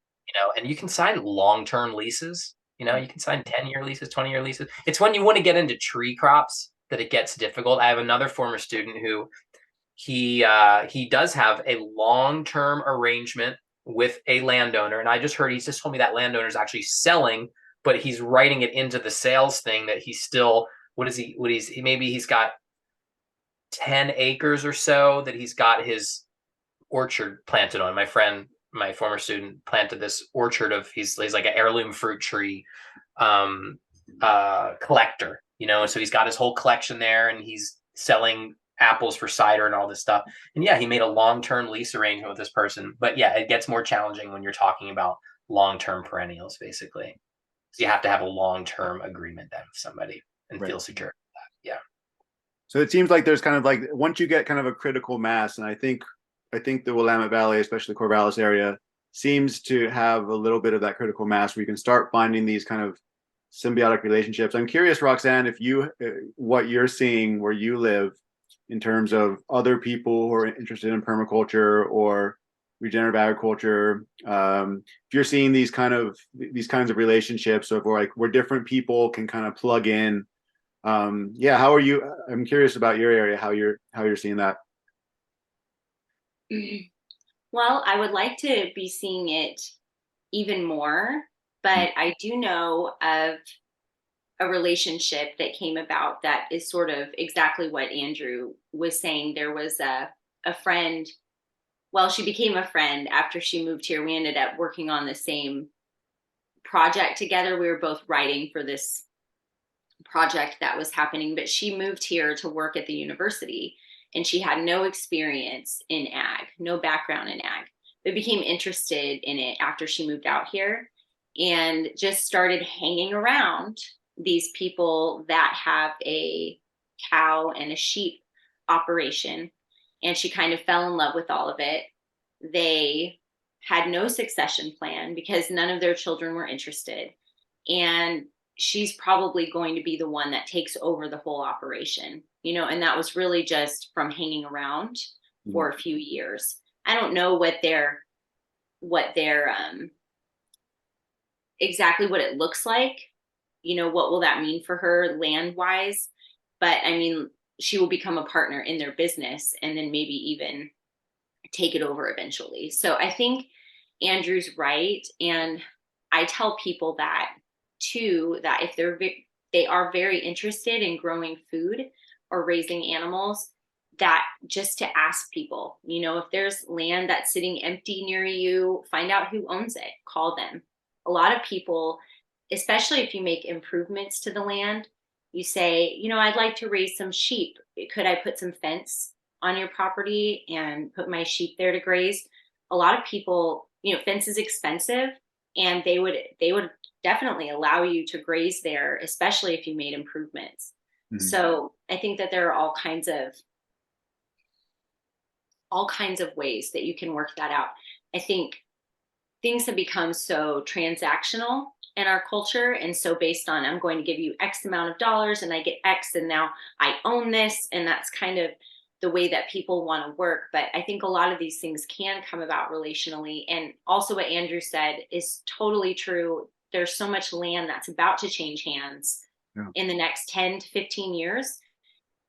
you can sign long-term leases. You can sign 10-year leases, 20-year leases. It's when you want to get into tree crops that it gets difficult. I have another former student who he does have a long-term arrangement with a landowner, and he's just told me that landowner is actually selling, but he's writing it into the sales thing that he's still, maybe he's got 10 acres or so that he's got his orchard planted on. My former student planted this orchard he's like an heirloom fruit tree collector, and so he's got his whole collection there, and he's selling apples for cider and all this stuff. And he made a long-term lease arrangement with this person. But it gets more challenging when you're talking about long-term perennials, basically. So you have to have a long-term agreement then with somebody and feel secure with that. Yeah.
So it seems like there's kind of like, once you get kind of a critical mass, and I think the Willamette Valley, especially the Corvallis area, seems to have a little bit of that critical mass where you can start finding these kind of symbiotic relationships. I'm curious, Roxanne, if what you're seeing where you live in terms of other people who are interested in permaculture or regenerative agriculture, if you're seeing these kinds of relationships of where different people can kind of plug in. How are you? I'm curious about your area, how you're seeing that.
Well, I would like to be seeing it even more, but I do know of a relationship that came about that is sort of exactly what Andrew was saying. There was a friend. Well, she became a friend after she moved here. We ended up working on the same project together. We were both writing for this project that was happening, but she moved here to work at the university, and she had no experience in ag, no background in ag, but became interested in it after she moved out here and just started hanging around these people that have a cow and a sheep operation. And she kind of fell in love with all of it. They had no succession plan because none of their children were interested. And she's probably going to be the one that takes over the whole operation, and that was really just from hanging around for a few years. I don't know what their exactly what it looks like, what will that mean for her land wise, but I mean, she will become a partner in their business and then maybe even take it over eventually. So I think Andrew's right. And I tell people that too, that if they are very interested in growing food or raising animals, that just to ask people, if there's land that's sitting empty near you, find out who owns it, call them. A lot of people, especially if you make improvements to the land, you say, I'd like to raise some sheep. Could I put some fence on your property and put my sheep there to graze? A lot of people, fence is expensive, and they would definitely allow you to graze there, especially if you made improvements.
Mhm.
So I think that there are all kinds of ways that you can work that out. I think things have become so transactional in our culture, and so based on, I'm going to give you X amount of dollars and I get X, and now I own this, and that's kind of the way that people want to work. But I think a lot of these things can come about relationally. And also what Andrew said is totally true. There's so much land that's about to change hands
Yeah.
in the next 10 to 15 years.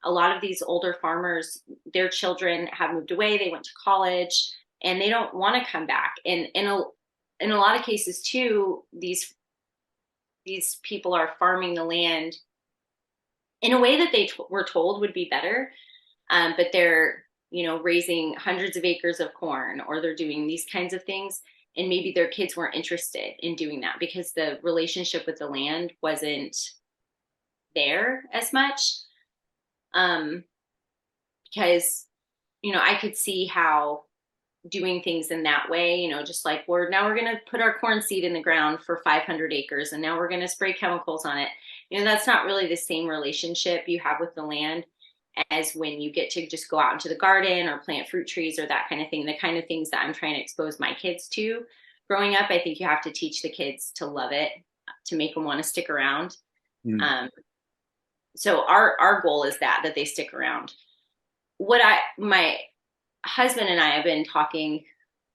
A lot of these older farmers, their children have moved away, they went to college, and they don't want to come back. And in a lot of cases too, these people are farming the land in a way that they were told would be better, but they're, raising hundreds of acres of corn, or they're doing these kinds of things, and maybe their kids weren't interested in doing that because the relationship with the land wasn't there as much. Because I could see how doing things in that way, just like we're going to put our corn seed in the ground for 500 acres, and now we're going to spray chemicals on it. That's not really the same relationship you have with the land as when you get to just go out into the garden or plant fruit trees or that kind of thing. The kind of things that I'm trying to expose my kids to growing up. I think you have to teach the kids to love it, to make them want to stick around.
Mm.
So our goal is that they stick around. My husband and I have been talking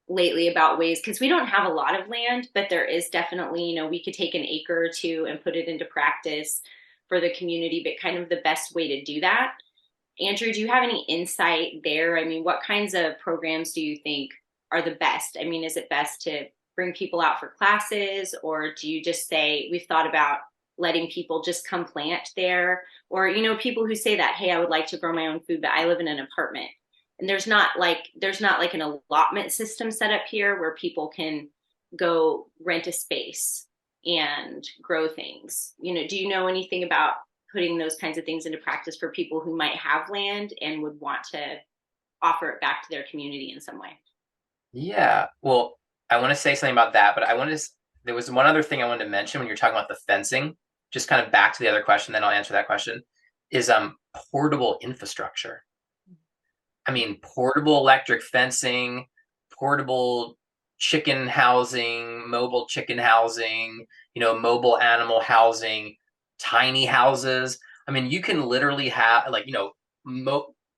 lately about ways, because we don't have a lot of land, but there is definitely, we could take an acre or two and put it into practice for the community, but kind of the best way to do that. Andrew, do you have any insight there? I mean, what kinds of programs do you think are the best? I mean, is it best to bring people out for classes, or do you just say, we've thought about letting people just come plant there? Or, people who say that, hey, I would like to grow my own food, but I live in an apartment. And there's not like an allotment system set up here where people can go rent a space and grow things. Do you know anything about putting those kinds of things into practice for people who might have land and would want to offer it back to their community in some way?
Yeah. Well, I want to say something about that, but there was one other thing I wanted to mention when you're talking about the fencing, just kind of back to the other question, then I'll answer that question, is portable infrastructure. I mean, portable electric fencing, portable chicken housing, mobile chicken housing, mobile animal housing, tiny houses. I mean, you can literally have like,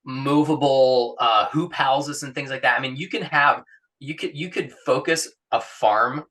movable hoop houses and things like that. I mean, you could focus a farm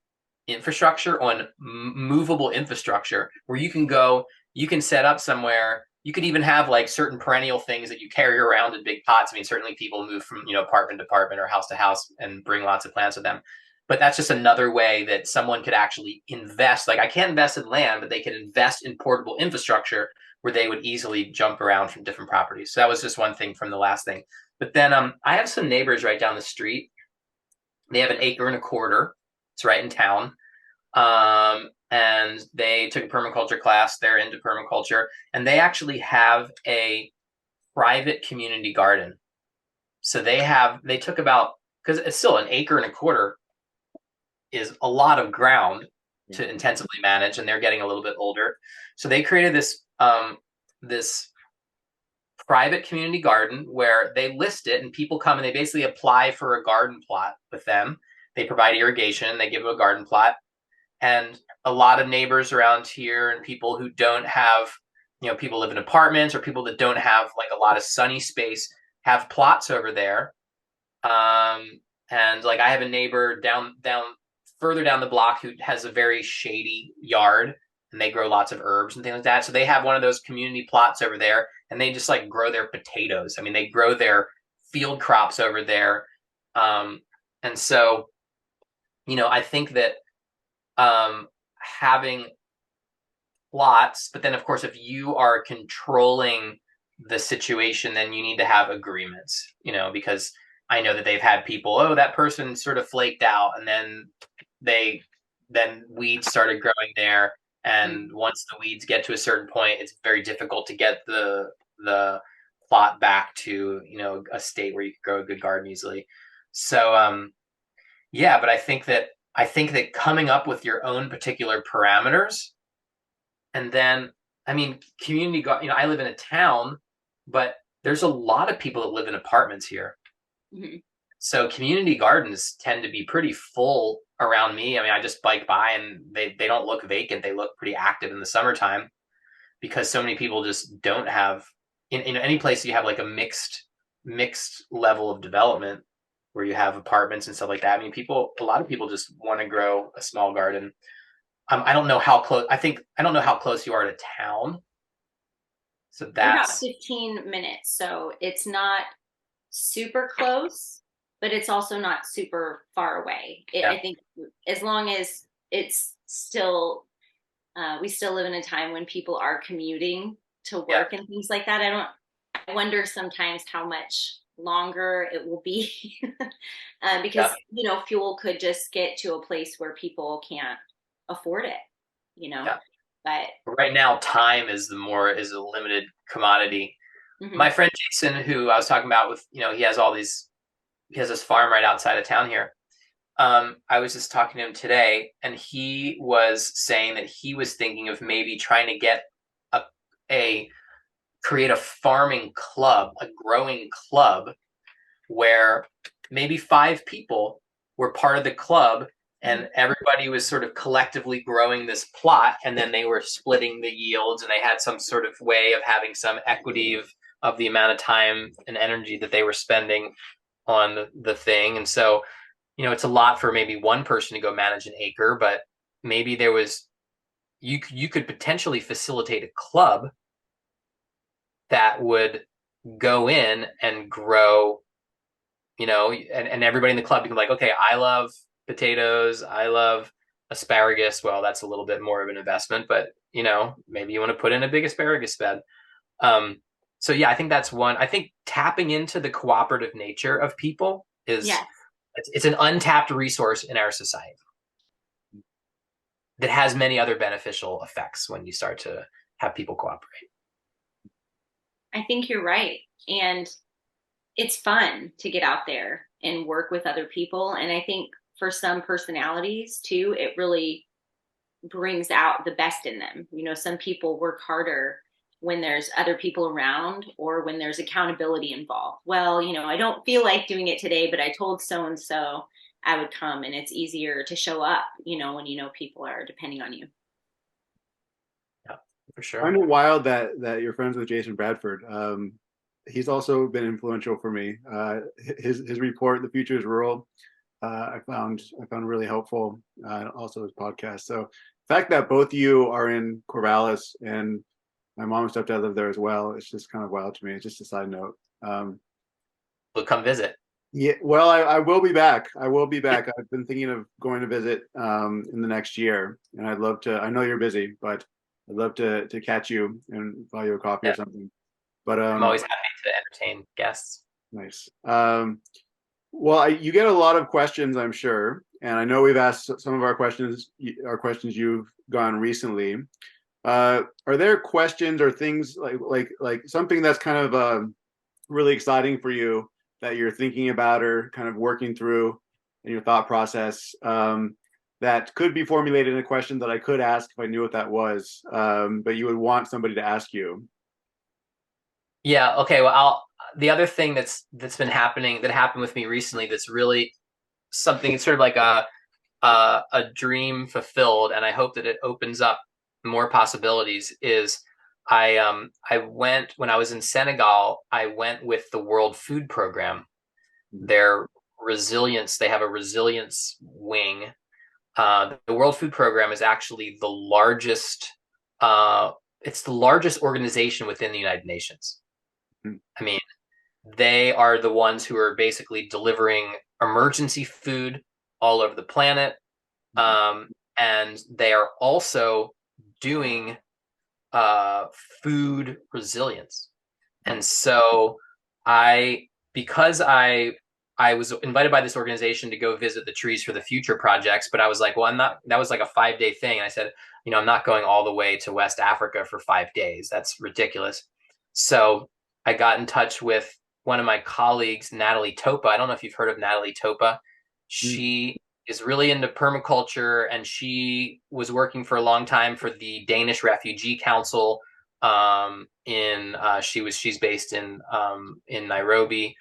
infrastructure on movable infrastructure where you can set up somewhere. You could even have like certain perennial things that you carry around in big pots. I mean, certainly people move from, apartment to apartment or house to house and bring lots of plants with them. But that's just another way that someone could actually invest. Like I can't invest in land, but they could invest in portable infrastructure where they would easily jump around from different properties. So that was just one thing from the last thing. But then I have some neighbors right down the street. They have an acre and a quarter. It's right in town. And they took a permaculture class. They're into permaculture, and they actually have a private community garden. So they took about, because it's still an acre and a quarter is a lot of ground to intensively manage, and they're getting a little bit older. So they created this private community garden where they list it, and people come and they basically apply for a garden plot with them. They provide irrigation, they give them a garden plot. And a lot of neighbors around here and people who don't have, people live in apartments or people that don't have like a lot of sunny space have plots over there. And like I have a neighbor down further down the block who has a very shady yard, and they grow lots of herbs and things like that. So they have one of those community plots over there, and they just like grow their potatoes. I mean, they grow their field crops over there. And so, I think that having plots, but then of course, if you are controlling the situation, then you need to have agreements, because I know that they've had people, oh, that person sort of flaked out, and then weeds started growing there. And once the weeds get to a certain point, it's very difficult to get the plot back to, a state where you can grow a good garden easily. So, yeah, but I think that I think that coming up with your own particular parameters, and then, I mean, I live in a town, but there's a lot of people that live in apartments here.
Mm-hmm.
So community gardens tend to be pretty full around me. I mean, I just bike by and they don't look vacant. They look pretty active in the summertime because so many people just don't have in any place you have like a mixed level of development where you have apartments and stuff like that. I mean, a lot of people just want to grow a small garden. I don't know how close. I don't know how close you are to town. So
We're about
that's
15 minutes, so it's not super close, but it's also not super far away.
yeah,
I think as long as it's still, we still live in a time when people are commuting to
yeah,
work and things like that. I wonder sometimes how much longer it will be because,
yeah,
fuel could just get to a place where people can't afford it,
yeah.
but
Right now, time is a limited commodity.
mhm.
My friend Jason, who I was talking about with, he has this farm right outside of town here. I was just talking to him today, and he was saying that he was thinking of maybe trying to get a, a create a farming club, a growing club, where maybe 5 people were part of the club and everybody was sort of collectively growing this plot, and then they were splitting the yields, and they had some sort of way of having some equity of the amount of time and energy that they were spending on the thing. And so, it's a lot for maybe one person to go manage an acre, but maybe you could potentially facilitate a club that would go in and grow, and everybody in the club can be like, okay, I love potatoes, I love asparagus. Well, that's a little bit more of an investment, but maybe you want to put in a big asparagus bed. Um, so yeah, I think that's one. I think tapping into the cooperative nature of people is
Yes.
it's an untapped resource in our society that has many other beneficial effects when you start to have people cooperate.
I think you're right. And it's fun to get out there and work with other people. And I think for some personalities too, it really brings out the best in them. Some people work harder when there's other people around or when there's accountability involved. Well, I don't feel like doing it today, but I told so and so I would come, and it's easier to show up, when people are depending on you.
Yeah, for
I
sure.
find it wild that you're friends with Jason Bradford. He's also been influential for me. His report, "The Future is Rural," I found really helpful. Also his podcast. So the fact that both of you are in Corvallis and my mom and stepdad live there as well, it's just kind of wild to me. It's just a side note.
We'll come visit.
Yeah, well, I will be back. I will be back. I've been thinking of going to visit in the next year, and I'd love to. I know you're busy, but I'd love to catch you and buy you a coffee or
Yeah,
something. But
I'm always happy to entertain guests.
nice. Well, you get a lot of questions, I'm sure, and I know we've asked some of our questions. You've gone recently. Are there questions or things like something that's kind of really exciting for you that you're thinking about or kind of working through in your thought process that could be formulated in a question that I could ask if I knew what that was, but you would want somebody to ask you?
Yeah. Okay. Well, the other thing that's been happening that happened with me recently that's really something. It's sort of like a dream fulfilled, and I hope that it opens up more possibilities. Is I went when I was in Senegal. I went with the World Food Program. Their resilience. They have a resilience wing. The World Food Program is actually the largest. It's the largest organization within the United Nations.
Mhm.
I mean, they are the ones who are basically delivering emergency food all over the planet. Um, and they are also doing food resilience. And so because I was invited by this organization to go visit the Trees for the Future projects, but I was like, well, I'm not, that was like a 5-day thing. And I said, I'm not going all the way to West Africa for 5 days. That's ridiculous. So I got in touch with one of my colleagues, Natalie Topa. I don't know if you've heard of Natalie Topa.
Mm.
She is really into permaculture, and she was working for a long time for the Danish Refugee Council. She's based in Nairobi,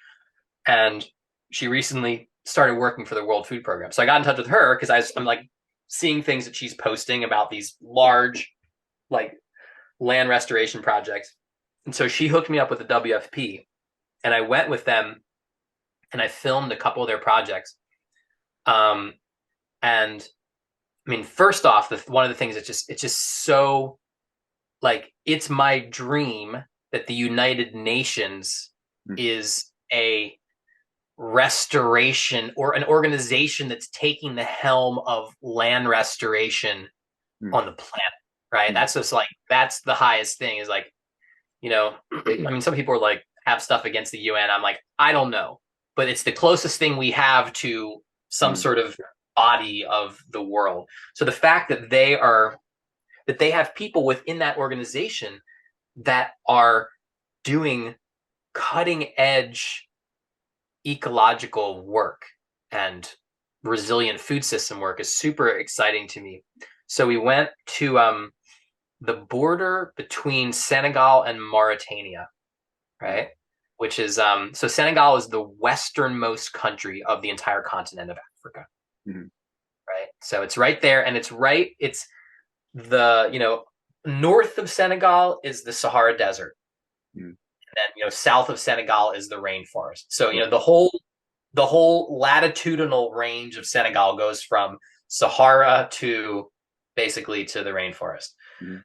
and she recently started working for the World Food Program. So I got in touch with her because I'm like seeing things that she's posting about these large like land restoration projects, and so she hooked me up with the WFP, and I went with them and I filmed a couple of their projects. And I mean, first off, one of the things it's just so like it's my dream that the United Nations is a restoration or an organization that's taking the helm of land restoration on the planet, right? That's just like that's the highest thing is like, I mean, some people are like have stuff against the UN. I'm like, I don't know, but it's the closest thing we have to some sort of body of the world. So the fact that they have people within that organization that are doing cutting edge ecological work and resilient food system work is super exciting to me. So we went to the border between Senegal and Mauritania, right? Which is so Senegal is the westernmost country of the entire continent of Africa. Right? So it's right there, and it's the north of Senegal is the Sahara Desert. And then south of Senegal is the rainforest. So the whole latitudinal range of Senegal goes from Sahara to basically to the rainforest.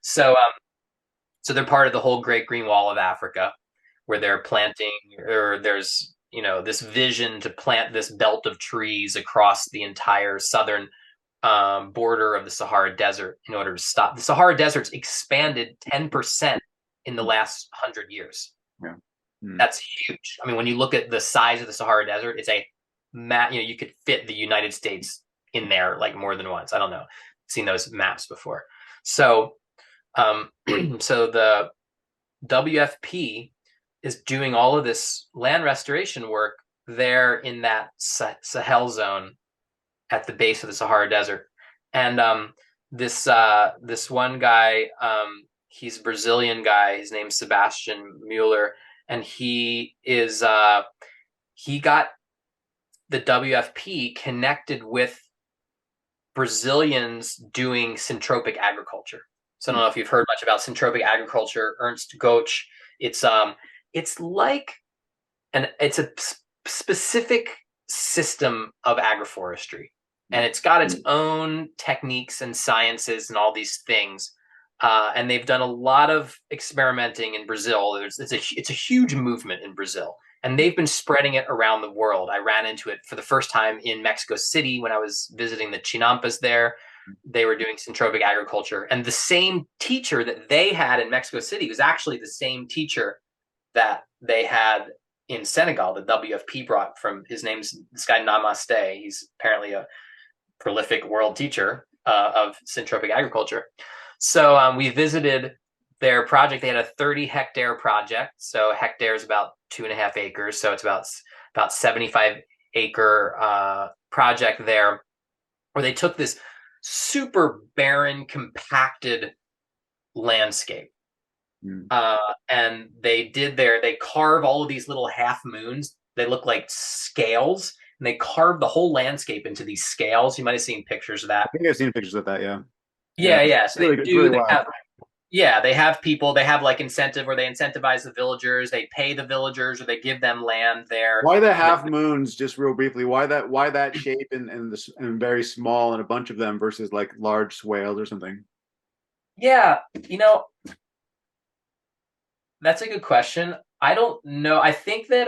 So they're part of the whole Great Green Wall of Africa, where they're planting, or there's this vision to plant this belt of trees across the entire southern border of the Sahara Desert in order to stop. The Sahara Desert's expanded 10% in the last 100 years. That's huge. I mean, when you look at the size of the Sahara Desert, it's you could fit the United States in there like more than once. I don't know. I've seen those maps before. So, so the WFP is doing all of this land restoration work there in that Sahel zone at the base of the Sahara Desert. And this one guy, he's a Brazilian guy. His name's Sebastian Mueller, and he got the WFP connected with Brazilians doing syntropic agriculture. So I don't know if you've heard much about syntropic agriculture. Ernst Goetsch. It's like it's a specific system of agroforestry, and it's got its own techniques and sciences and all these things. And they've done a lot of experimenting in Brazil. It's a huge movement in Brazil, and they've been spreading it around the world. I ran into it for the first time in Mexico City when I was visiting the Chinampas there. They were doing syntropic agriculture, and the same teacher that they had in Mexico City was actually the same teacher that they had in Senegal. The WFP brought from, his name's this guy Namaste. He's apparently a prolific world teacher of syntropic agriculture. So we visited their project. They had a 30-hectare project. So a hectare is about 2.5 acres. So it's about 75-acre project there, where they took this super barren, compacted landscape. And they carve all of these little half moons. They look like scales, and they carve the whole landscape into these scales. You might have seen pictures of that.
I think I've seen pictures of that. Yeah.
Yeah. So
really,
they have people, they have like incentive where they incentivize the villagers, they pay the villagers, or they give them land there.
Why the half moons, just real briefly, why that shape and very small and a bunch of them versus like large swales or something?
Yeah, that's a good question. I don't know. I think that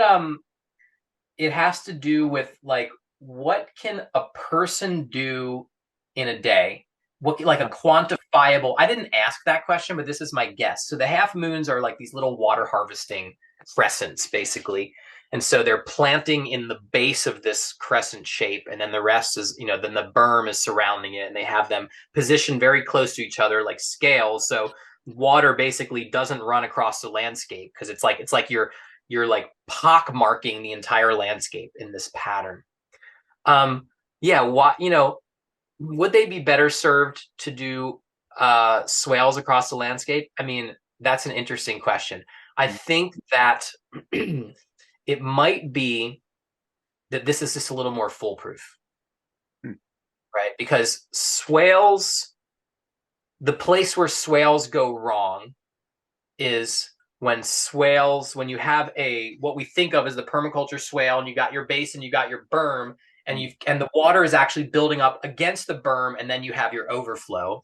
it has to do with like what can a person do in a day? What, like a quantifiable, I didn't ask that question, but this is my guess. So the half moons are like these little water harvesting crescents, basically. And so they're planting in the base of this crescent shape. And then the rest is, then the berm is surrounding it. And they have them positioned very close to each other like scales. So water basically doesn't run across the landscape, because it's like you're like pock marking the entire landscape in this pattern. Yeah, why, would they be better served to do swales across the landscape? I mean, that's an interesting question. I think that it might be that this is just a little more foolproof,
Hmm.
right? Because swales, the place where swales go wrong is when you have what we think of as the permaculture swale, and you got your base and you got your berm, and the water is actually building up against the berm, and then you have your overflow.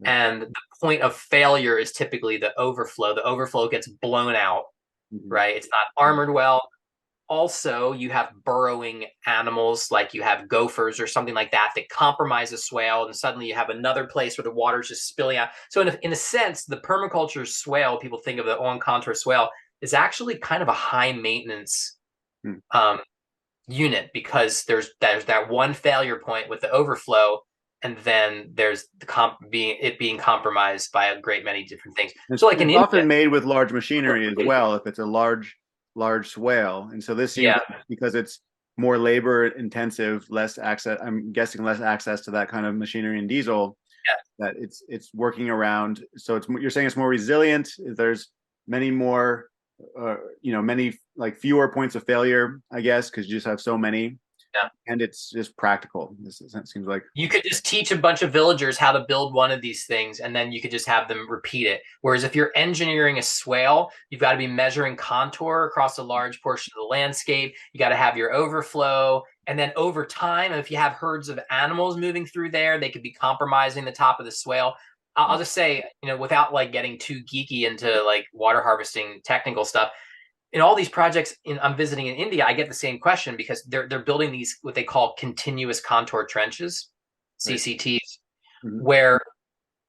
And the point of failure is typically the overflow. The overflow gets blown out,
Mhm.
right? It's not armored well. Also, you have burrowing animals like you have gophers or something like that that compromise the swale, and suddenly you have another place where the water's just spilling out. So in a sense, the permaculture swale, people think of the on contour swale, is actually kind of a high maintenance
Hmm.
unit, because there's that one failure point with the overflow, and then there's being compromised by a great many different things. So like in
It's
India,
often made with large machinery as well, if it's a large swale. And so this seems
yeah,
like, because it's more labor intensive, less access, I'm guessing less access to that kind of machinery and diesel,
yeah.
that it's working around. So you're saying it's more resilient. There's many more, many like fewer points of failure, I guess, because you just have so many,
Yeah.
and it's just practical. It seems like.
You could just teach a bunch of villagers how to build one of these things, and then you could just have them repeat it. Whereas if you're engineering a swale, you've got to be measuring contour across a large portion of the landscape. You got to have your overflow. And then over time, if you have herds of animals moving through there, they could be compromising the top of the swale. I'll just say, without like getting too geeky into like water harvesting technical stuff, in all these projects I'm visiting in India, I get the same question, because they're building these what they call continuous contour trenches,
Right.
CCTs,
Mhm.
where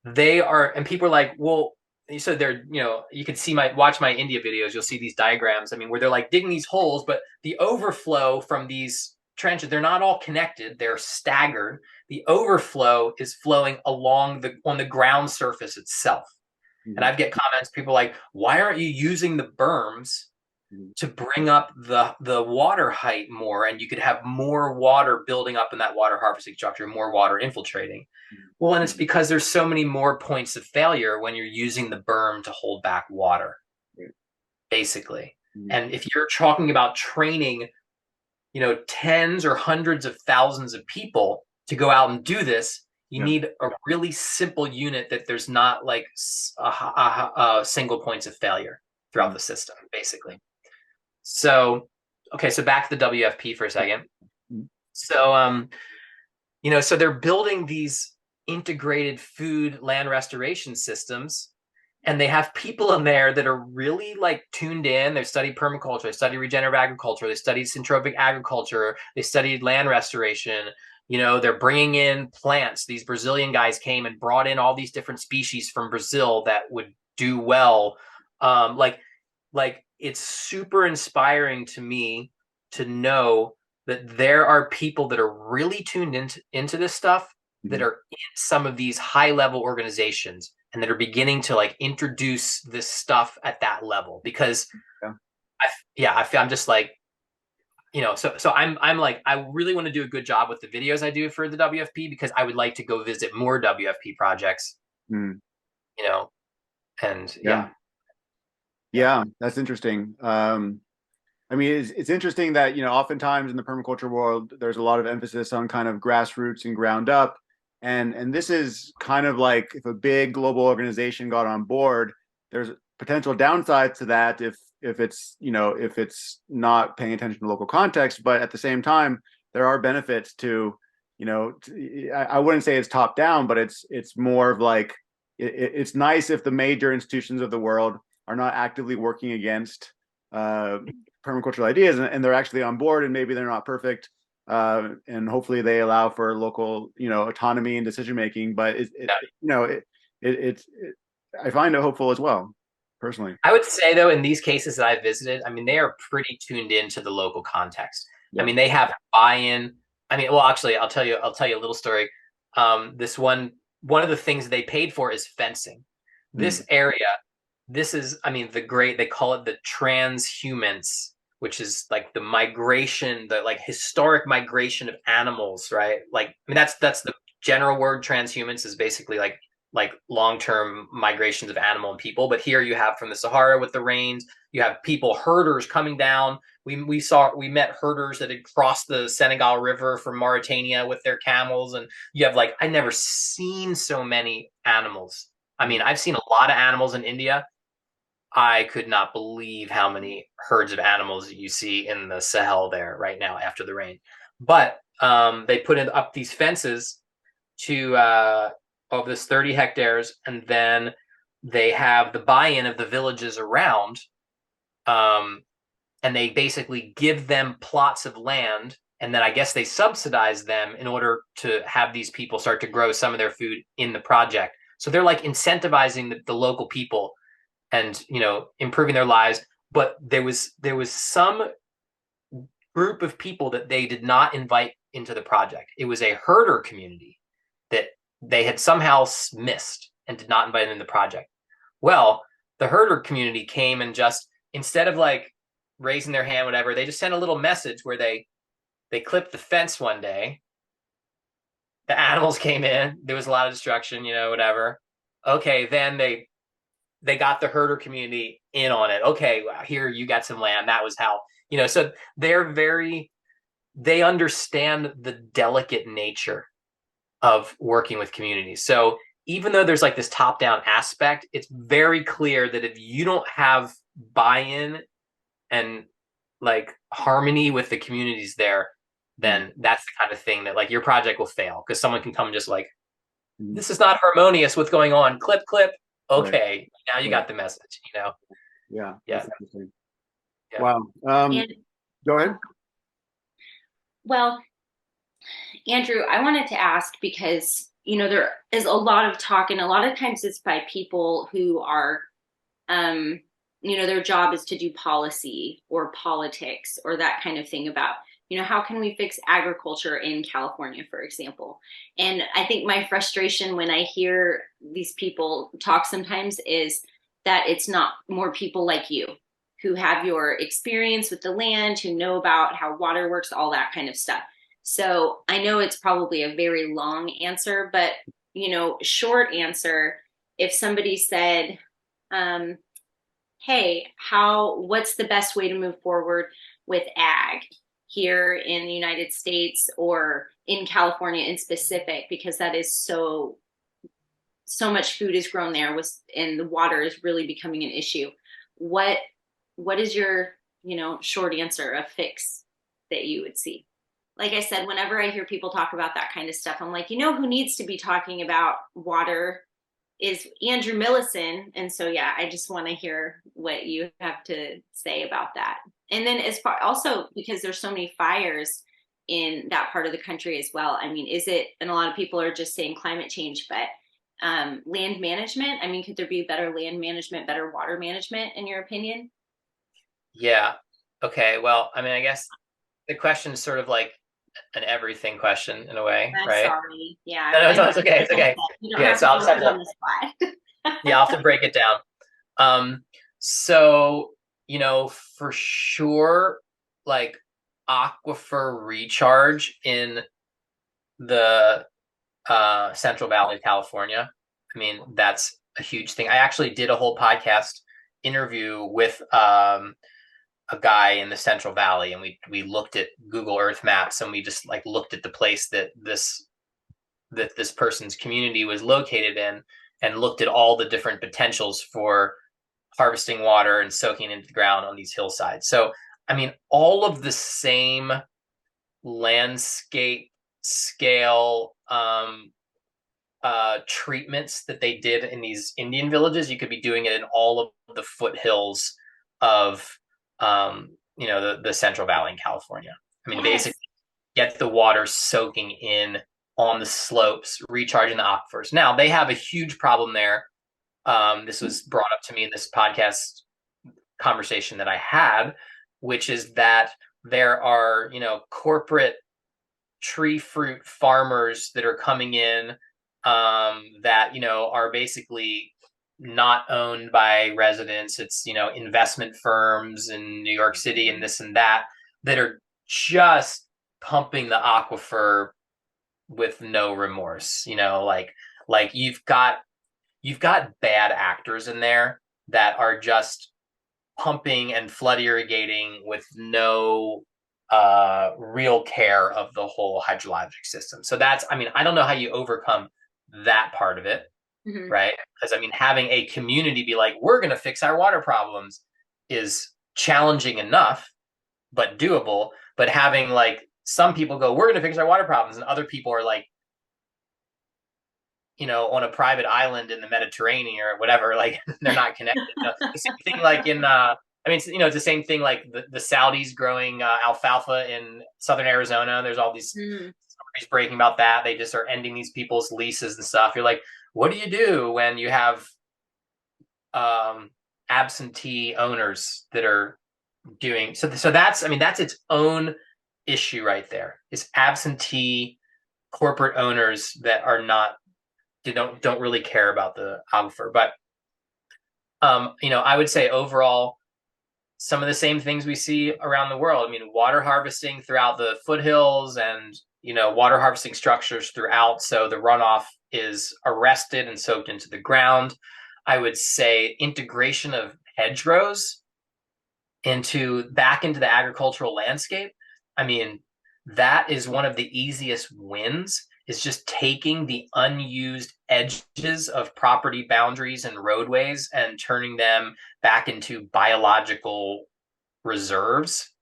they are, and people are like, well, so they're, you can watch my India videos, you'll see these diagrams. I mean, where they're like digging these holes, but the overflow from these trenches, they're not all connected, they're staggered. The overflow is flowing on the ground surface itself. And
Mhm.
I've get comments, people like, why aren't you using the berms
Mhm.
to bring up the water height more, and you could have more water building up in that water harvesting structure, more water infiltrating? Well, and it's because there's so many more points of failure when you're using the berm to hold back water,
Right.
basically.
Mhm.
And if you're talking about training, tens or hundreds of thousands of people to go out and do this, you
Yeah.
need a really simple unit that there's not like single points of failure throughout
Mhm.
the system, basically. So, okay, so back to the WFP for a second.
Mhm.
So, so they're building these integrated food land restoration systems, and they have people in there that are really like tuned in. They've studied permaculture, they studied regenerative agriculture, they studied syntropic agriculture, they studied land restoration. They're bringing in plants. These Brazilian guys came and brought in all these different species from Brazil that would do well. Like it's super inspiring to me to know that there are people that are really tuned into this stuff, that
Mhm.
are in some of these high level organizations, and that are beginning to like introduce this stuff at that level. Because
Yeah.
I'm just like, so I'm like, I really want to do a good job with the videos I do for the WFP, because I would like to go visit more WFP projects,
Mhm.
you know and
Yeah.
yeah
Yeah, that's interesting. I mean, it's interesting that, oftentimes in the permaculture world, there's a lot of emphasis on kind of grassroots and ground up. And this is kind of like, if a big global organization got on board, there's potential downsides to that if it's not paying attention to local context. But at the same time, there are benefits to, I wouldn't say it's top down, but it's more of like, it's nice if the major institutions of the world are not actively working against uh, permacultural ideas, and they're actually on board, and maybe they're not perfect, and hopefully they allow for local autonomy and decision making. But
yeah.
I find it hopeful as well, personally.
I would say, though, in these cases that I visited, I mean, they are pretty tuned into the local context. I
Yeah.
mean, they have buy-in. I mean, well, actually, I'll tell you a little story. This one of the things they paid for is fencing.
Mm.
This area, this is, I mean, they call it the transhumance which is like the migration, the like historic migration of animals, right? Like, I mean, that's the general word. Transhumance is basically like long-term migrations of animal and people. But here you have from the Sahara with the rains, you have people, herders coming down. We met herders that had crossed the Senegal River from Mauritania with their camels, and you have like, I've never seen so many animals. I mean, I've seen a lot of animals in India. I could not believe how many herds of animals you see in the Sahel there right now after the rain. But they put up these fences to of this 30 hectares, and then they have the buy-in of the villages around, and they basically give them plots of land, and then I guess they subsidize them in order to have these people start to grow some of their food in the project. So they're like incentivizing the local people and, you know, improving their lives. But there was some group of people that they did not invite into the project. It was a herder community that they had somehow missed and did not invite in the project. Well, the herder community came and just, instead of like raising their hand, whatever, they just sent a little message where they clipped the fence one day. The animals came in. There was a lot of destruction, you know, whatever. Okay, then they got the herder community in on it. Okay, well, here, you got some land. That was how, you know, so they understand the delicate nature of working with communities. So even though there's like this top-down aspect, it's very clear that if you don't have buy-in and like harmony with the communities there, then that's the kind of thing that like your project will fail, because someone can come and just like, this is not harmonious, what's going on, clip. Okay, right. Now you got the message, you know.
Yeah.
Yeah.
Wow. Go ahead.
Well, Andrew, I wanted to ask, because, you know, there is a lot of talk, and a lot of times it's by people who are, you know, their job is to do policy or politics or that kind of thing about, you know, how can we fix agriculture in California, for example? And I think my frustration when I hear these people talk sometimes is that it's not more people like you who have your experience with the land, who know about how water works, all that kind of stuff. So I know it's probably a very long answer, but, you know, short answer, if somebody said, hey, what's the best way to move forward with ag here in the United States or in California in specific, because that is so much food is grown there, and the water is really becoming an issue. What is your, you know, short answer, a fix that you would see? Like I said, whenever I hear people talk about that kind of stuff, I'm like, you know, who needs to be talking about water is Andrew Millison. And so, yeah, I just want to hear what you have to say about that. And then as far also, because there's so many fires in that part of the country as well. I mean, and a lot of people are just saying climate change, but land management, I mean, could there be better land management, better water management, in your opinion?
Yeah. Okay. Well, I mean, I guess the question is sort of like an everything question in a way,
I'm
right?
sorry. Yeah.
No, it's okay. It's okay.
You don't
Yeah.
have
So
to
I'll just have to,
on the spot.
yeah, I'll have to break it down. So, you know, for sure, like aquifer recharge in the Central Valley of California. I mean, that's a huge thing. I actually did a whole podcast interview with a guy in the Central Valley, and we looked at Google Earth maps, and we just like looked at the place that this person's community was located in, and looked at all the different potentials for harvesting water and soaking into the ground on these hillsides. So, I mean, all of the same landscape scale treatments that they did in these Indian villages, you could be doing it in all of the foothills of you know, the Central Valley in California. I mean,
Yes.
basically get the water soaking in on the slopes, recharging the aquifers. Now they have a huge problem there. This was brought up to me in this podcast conversation that I had, which is that there are, you know, corporate tree fruit farmers that are coming in, that, you know, are basically not owned by residents. It's, investment firms in New York City and this and that are just pumping the aquifer with no remorse. Like you've got bad actors in there that are just pumping and flood irrigating with no real care of the whole hydrologic system. So I don't know how you overcome that part of it, right? Because having a community be like, we're going to fix our water problems is challenging enough, but doable. But having like some people go, we're going to fix our water problems, and other people are like, on a private island in the Mediterranean or whatever, like they're not connected. The same thing like it's the same thing like the Saudis growing alfalfa in southern Arizona. There's all these stories breaking about that. They just are ending these people's leases and stuff. You're like, what do you do when you have absentee owners that are doing so that's its own issue right there. Is absentee corporate owners that are not don't really care about the aquifer. But I would say overall some of the same things we see around the world. Water harvesting throughout the foothills and water harvesting structures throughout, so the runoff is arrested and soaked into the ground. I would say integration of hedgerows back into the agricultural landscape. That is one of the easiest wins, is just taking the unused edges of property boundaries and roadways and turning them back into biological reserves,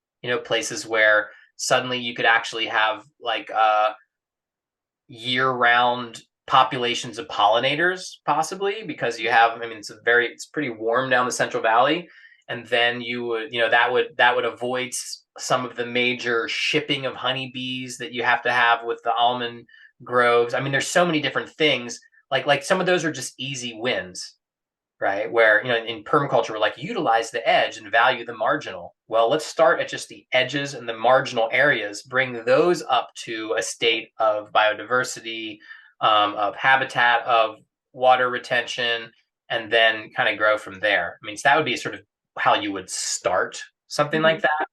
places where suddenly you could actually have like year-round populations of pollinators, possibly, because you have, it's pretty warm down the Central Valley. And then you would, that would avoid some of the major shipping of honeybees that you have to have with the almond groves. There's so many different things. Like some of those are just easy wins, right? Where, in permaculture, we're like, utilize the edge and value the marginal. Well, let's start at just the edges and the marginal areas, bring those up to a state of biodiversity, of habitat, of water retention, and then kind of grow from there. So that would be sort of how you would start something like that.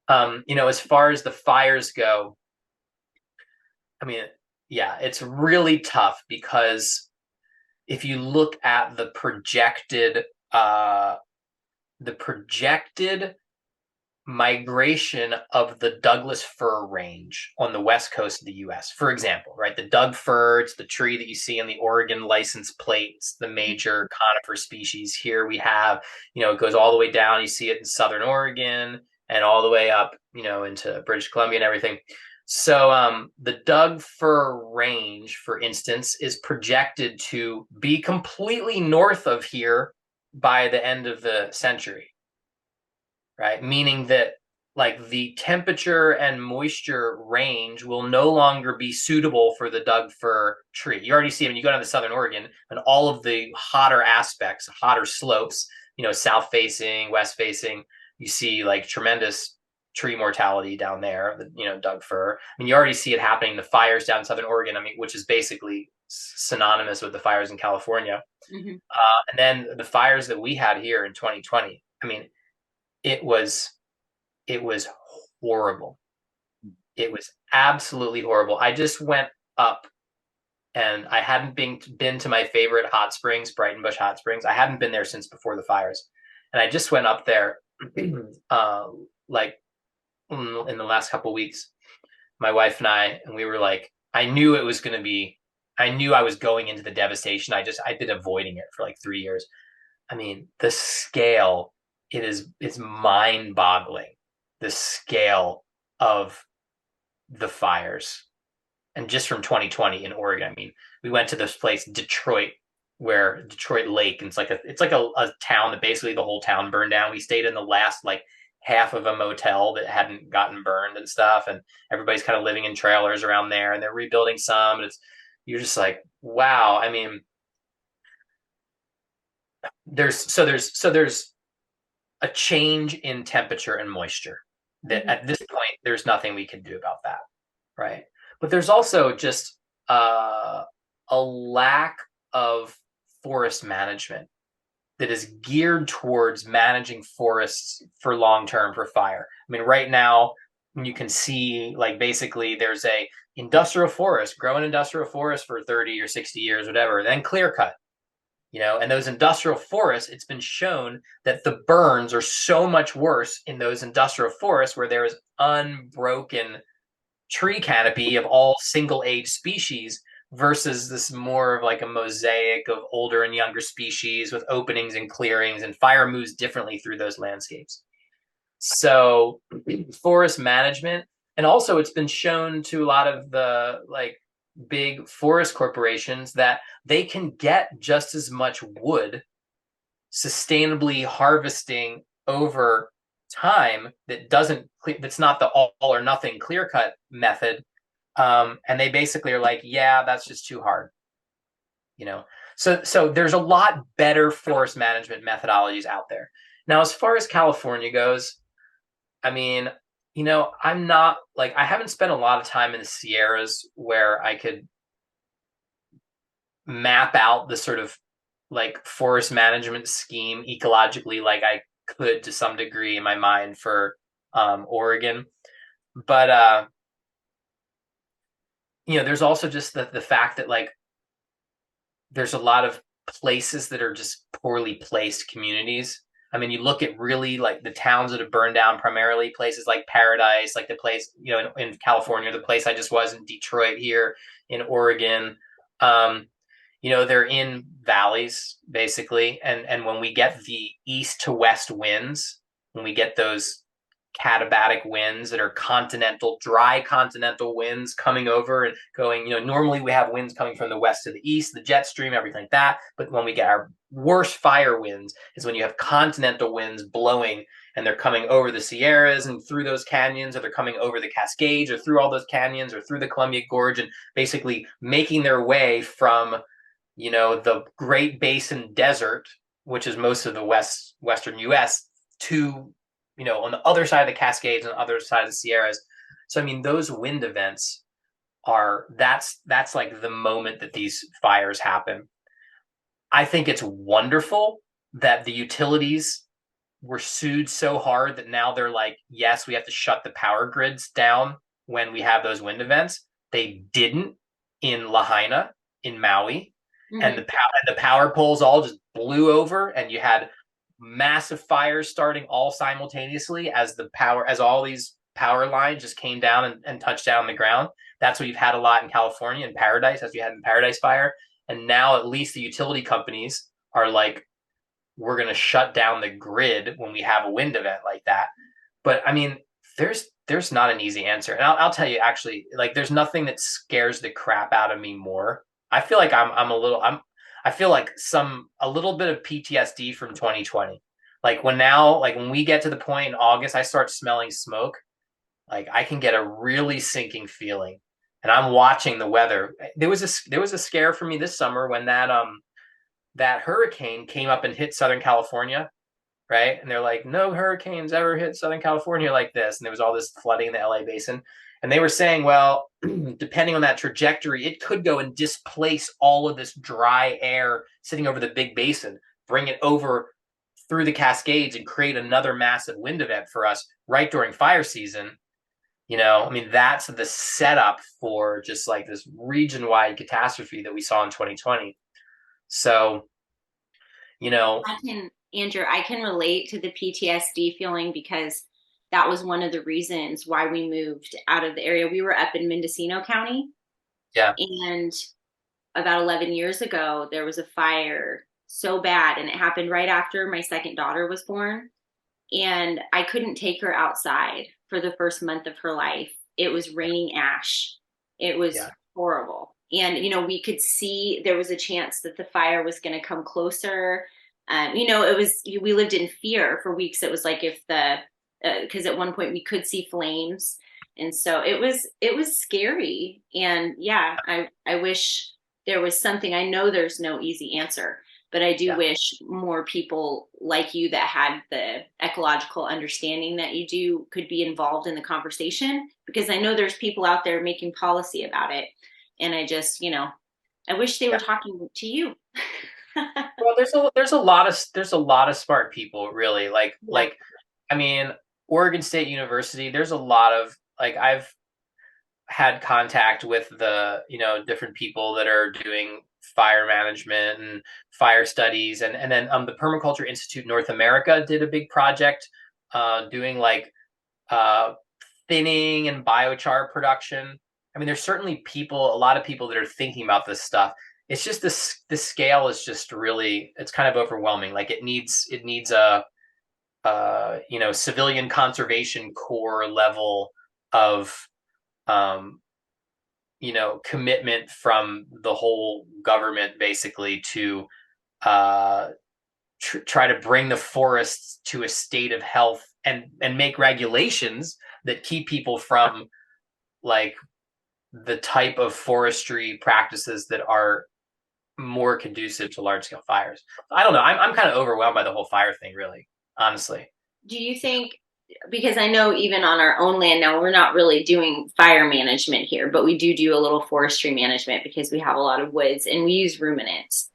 As far as the fires go, it's really tough, because if you look at the projected migration of the Douglas fir range on the west coast of the US, for example, right? The Doug fir, it's the tree that you see on the Oregon license plate. It's the major conifer species. Here we have, it goes all the way down. You see it in southern Oregon and all the way up, into British Columbia and everything. So the Doug fir range, for instance, is projected to be completely north of here by the end of the century, right? Meaning that like the temperature and moisture range will no longer be suitable for the Doug fir tree. You already see when you go down to southern Oregon, and all of the hotter aspects, hotter slopes, south facing, west facing, you see like tremendous tree mortality down there, Doug fir. You already see it happening. The fires down in southern Oregon, which is basically synonymous with the fires in California. And then the fires that we had here in 2020, it was horrible. It was absolutely horrible. I just went up, and I hadn't been to my favorite hot springs, Brighton Bush Hot Springs. I hadn't been there since before the fires. And I just went up there like in the last couple of weeks, my wife and we were like, I knew I was going into the devastation. I've been avoiding it for like 3 years. The scale, it's mind-boggling, the scale of the fires. And just from 2020 in Oregon, we went to this place, Detroit Lake, and it's like a town that basically the whole town burned down. We stayed in the last like half of a motel that hadn't gotten burned and stuff, and everybody's kind of living in trailers around there, and they're rebuilding some, and you're just like, wow. There's a change in temperature and moisture that at this point there's nothing we can do about that, right? But there's also just a lack of forest management that is geared towards managing forests for long term for fire. I mean, right now you can see like basically there's a industrial forest, grow an industrial forest for 30 or 60 years, whatever, then clear cut. And those industrial forests, it's been shown that the burns are so much worse in those industrial forests where there is unbroken tree canopy of all single age species versus this more of like a mosaic of older and younger species with openings and clearings, and fire moves differently through those landscapes. So forest management, and also it's been shown to a lot of the like big forest corporations that they can get just as much wood sustainably harvesting over time that's not the all or nothing clear cut method. And they basically are like, yeah, that's just too hard. So there's a lot better forest management methodologies out there. Now, as far as California goes, I mean, I'm not like, I haven't spent a lot of time in the Sierras where I could map out the sort of like forest management scheme ecologically like I could to some degree in my mind for Oregon. But there's also just the fact that like there's a lot of places that are just poorly placed communities. I mean, you look at really like the towns that have burned down, primarily places like Paradise, like the place, in California, the place I just was in Detroit here in Oregon. They're in valleys basically. And when we get the east to west winds, when we get those katabatic winds that are dry continental winds coming over and going, normally we have winds coming from the west to the east, the jet stream, everything like that. But when we get our worst fire winds is when you have continental winds blowing and they're coming over the Sierras and through those canyons, or they're coming over the Cascades or through all those canyons or through the Columbia Gorge, and basically making their way from, the Great Basin Desert, which is most of the western US, to on the other side of the Cascades and the other side of the Sierras. So, I mean, those wind events that's like the moment that these fires happen. I think it's wonderful that the utilities were sued so hard that now they're like, yes, we have to shut the power grids down when we have those wind events. They didn't in Lahaina, in Maui, and the power poles all just blew over, and you had massive fires starting all simultaneously as all these power lines just came down and touched down on the ground. That's what you've had a lot in California in Paradise, as you had in Paradise Fire. And now at least the utility companies are like, we're going to shut down the grid when we have a wind event like that. But I mean, there's not an easy answer. And I'll tell you, actually, like, there's nothing that scares the crap out of me more. I feel like I feel like a little bit of PTSD from 2020. Like when we get to the point in August, I start smelling smoke, like I can get a really sinking feeling. And I'm watching the weather. There was a scare for me this summer when that hurricane came up and hit Southern California, right? And they're like, no hurricanes ever hit Southern California like this. And there was all this flooding in the LA basin. And they were saying, well, depending on that trajectory, it could go and displace all of this dry air sitting over the big basin, bring it over through the Cascades and create another massive wind event for us right during fire season. I mean, that's the setup for just like this region-wide catastrophe that we saw in 2020. So,
Andrew, I can relate to the PTSD feeling because that was one of the reasons why we moved out of the area. We were up in Mendocino County.
Yeah.
And about 11 years ago, there was a fire so bad, and it happened right after my second daughter was born. And I couldn't take her outside for the first month of her life. It was raining ash. It was horrible. And, we could see there was a chance that the fire was going to come closer. We lived in fear for weeks. It was like because at one point we could see flames. And so it was scary. And yeah, I wish there was something. I know there's no easy answer, but I do wish more people like you that had the ecological understanding that you do could be involved in the conversation, because I know there's people out there making policy about it. And I just, I wish they were talking to you.
Well, there's a lot of smart people, really.
Yeah.
I mean, Oregon State University. There's a lot of like I've had contact with the different people that are doing fire management and fire studies, and then the Permaculture Institute North America did a big project doing like uh, thinning and biochar production. I mean, there's certainly a lot of people that are thinking about this stuff. It's just the scale is just really, it's kind of overwhelming. Like it needs a civilian conservation corps level of um, commitment from the whole government basically to uh, try to bring the forests to a state of health and make regulations that keep people from like the type of forestry practices that are more conducive to large scale fires. I don't know. I'm kind of overwhelmed by the whole fire thing, really, honestly.
Do you think, because I know even on our own land now, we're not really doing fire management here, but we do a little forestry management because we have a lot of woods and we use ruminants